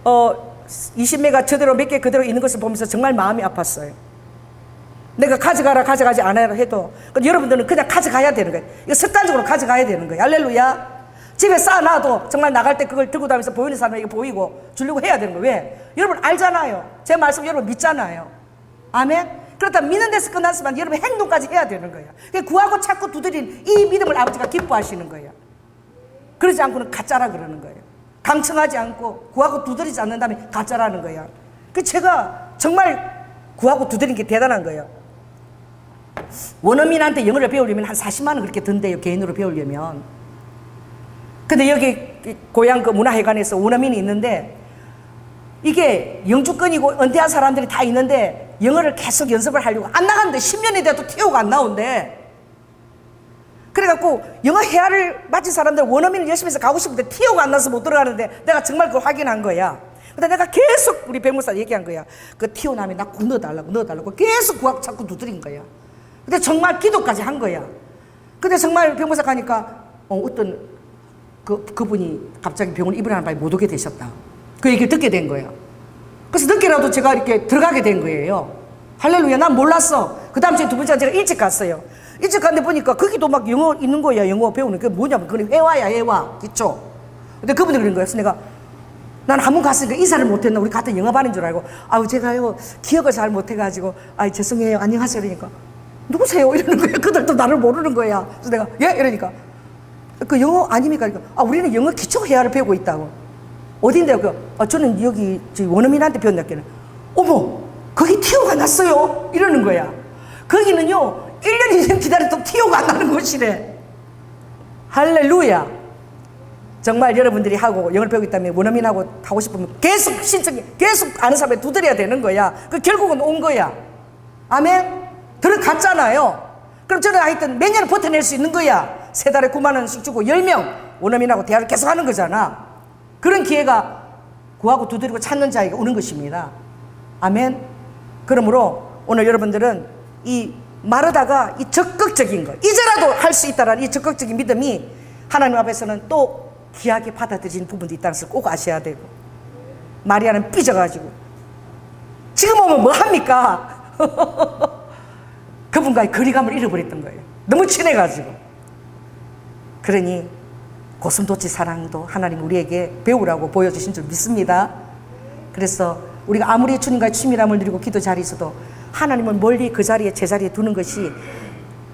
20매가 저대로 몇 개 그대로 있는 것을 보면서 정말 마음이 아팠어요. 내가 가져가지 않아야 해도 여러분들은 그냥 가져가야 되는 거예요. 이거 습관적으로 가져가야 되는 거예요. 할렐루야. 집에 쌓아놔도 정말 나갈 때 그걸 들고 다니면서 보이는 사람에게 보이고 주려고 해야 되는 거예요. 왜? 여러분 알잖아요. 제 말씀 여러분 믿잖아요. 아멘? 그렇다면 믿는 데서 끝났지만 여러분 행동까지 해야 되는 거예요. 구하고 찾고 두드린 이 믿음을 아버지가 기뻐하시는 거예요. 그러지 않고는 가짜라 그러는 거예요. 강청하지 않고 구하고 두드리지 않는다면 가짜라는 거예요. 제가 정말 구하고 두드린 게 대단한 거예요. 원어민한테 영어를 배우려면 한 40만 원 그렇게 든대요. 개인으로 배우려면. 근데 여기 고향 그 문화회관에서 원어민이 있는데 이게 영주권이고 은퇴한 사람들이 다 있는데 영어를 계속 연습을 하려고 안 나갔는데 10년이 돼도 티오가 안 나온대. 그래갖고 영어 회화를 마친 사람들 원어민을 열심히 해서 가고 싶은데 티오가 안 나서 못 들어가는데 내가 정말 그걸 확인한 거야. 근데 내가 계속 우리 백목사 얘기한 거야. 그 티오 나면 나 넣어달라고 계속 구하고 자꾸 두드린 거야. 근데 정말 기도까지 한 거야. 근데 정말 백목사 가니까 어떤 그분이 갑자기 병원에 입원하는 바에 못 오게 되셨다. 그 얘기를 듣게 된 거예요. 그래서 늦게라도 제가 이렇게 들어가게 된 거예요. 할렐루야. 난 몰랐어. 그 다음 주에 두 번째 제가 일찍 갔어요. 일찍 갔는데 보니까 거기도 막 영어 있는 거야. 영어 배우는 게 뭐냐면 그건 회화야 회화. 기초. 근데 그분이 그런 거예요. 그래서 내가 난 한 번 갔으니까 인사를 못했나 우리 같은 영어반인 줄 알고 제가요 기억을 잘 못해가지고 죄송해요 안녕하세요 그러니까 누구세요 이러는 거예요. 그들도 나를 모르는 거야. 그래서 내가 예 이러니까 그 영어 아닙니까? 그러니까 우리는 영어 기초 회화를 배우고 있다고. 어딘데요? 저는 여기 원어민한테 배운다길래 어머 거기 티오가 났어요 이러는 거야. 거기는요 1년 2년 기다려도 티오가 안 나는 곳이래. 할렐루야. 정말 여러분들이 하고 영어를 배우기 때문에 원어민하고 하고 싶으면 계속 신청해 계속 아는 사람에 두드려야 되는 거야. 결국은 온 거야. 아멘. 들어갔잖아요. 그럼 저는 하여튼 몇 년을 버텨낼 수 있는 거야. 3달에 9만 원씩 주고 10명 원어민하고 대화를 계속 하는 거잖아. 그런 기회가 구하고 두드리고 찾는 자에게 오는 것입니다. 아멘. 그러므로 오늘 여러분들은 이 마르다가 이 적극적인 것, 이제라도 할 수 있다라는 이 적극적인 믿음이 하나님 앞에서는 또 귀하게 받아들이는 부분도 있다는 것을 꼭 아셔야 되고, 마리아는 삐져가지고 지금 오면 뭐 합니까? 그분과의 거리감을 잃어버렸던 거예요. 너무 친해가지고. 그러니 고슴도치 사랑도 하나님 우리에게 배우라고 보여주신 줄 믿습니다. 그래서 우리가 아무리 주님과의 친밀함을 누리고 기도 자리에 있어도 하나님을 멀리 그 자리에 제자리에 두는 것이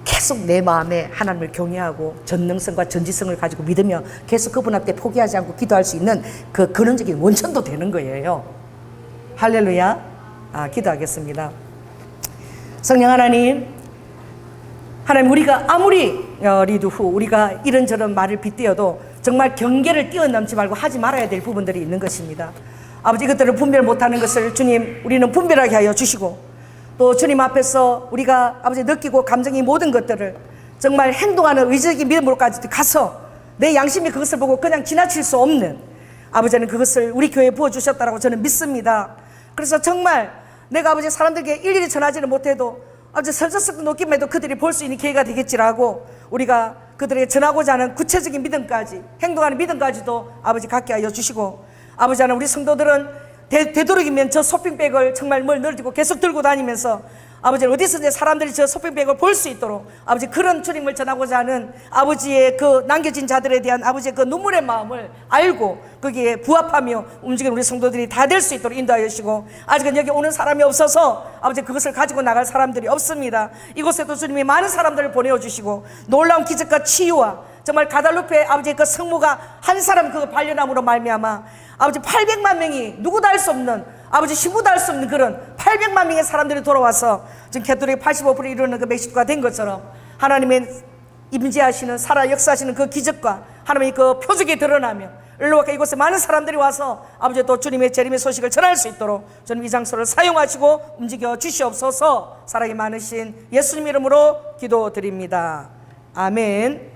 계속 내 마음에 하나님을 경외하고 전능성과 전지성을 가지고 믿으며 계속 그분 앞에 포기하지 않고 기도할 수 있는 그 근원적인 원천도 되는 거예요. 할렐루야. 기도하겠습니다. 성령 하나님, 우리가 아무리 리드 후 우리가 이런저런 말을 빗대어도 정말 경계를 뛰어넘지 말고 하지 말아야 될 부분들이 있는 것입니다. 아버지, 이것들을 분별 못하는 것을 주님 우리는 분별하게 하여 주시고, 또 주님 앞에서 우리가 아버지 느끼고 감정이 모든 것들을 정말 행동하는 의지적인 믿음으로까지 가서 내 양심이 그것을 보고 그냥 지나칠 수 없는, 아버지는 그것을 우리 교회에 부어주셨다라고 저는 믿습니다. 그래서 정말 내가 아버지 사람들에게 일일이 전하지는 못해도 아버지 설득력 느낌에도 그들이 볼 수 있는 기회가 되겠지라고 우리가 그들에게 전하고자 하는 구체적인 믿음까지, 행동하는 믿음까지도 아버지 갖게 하여 주시고, 아버지 하나님, 우리 성도들은 되도록이면 저 쇼핑백을 정말 널리고 계속 들고 다니면서 아버지 어디서든지 사람들이 저 쇼핑백을 볼 수 있도록 아버지 그런 주님을 전하고자 하는 아버지의 그 남겨진 자들에 대한 아버지의 그 눈물의 마음을 알고 거기에 부합하며 움직이는 우리 성도들이 다 될 수 있도록 인도하여 주시고, 아직은 여기 오는 사람이 없어서 아버지 그것을 가지고 나갈 사람들이 없습니다. 이곳에도 주님이 많은 사람들을 보내어 주시고 놀라운 기적과 치유와 정말 가달루페 아버지의 그 성모가 한 사람 그 발견함으로 말미암아 아버지 800만 명이 누구도 알 수 없는, 아버지 신부도 알 수 없는 그런 800만 명의 사람들이 돌아와서 지금 캐톨릭 85%를 이루는 그 멕시코가 된 것처럼 하나님의 임재하시는 살아 역사하시는 그 기적과 하나님의 그 표적이 드러나며 일로와 이곳에 많은 사람들이 와서 아버지 또 주님의 재림의 소식을 전할 수 있도록 주님 이 장소를 사용하시고 움직여 주시옵소서. 사랑이 많으신 예수님 이름으로 기도드립니다. 아멘.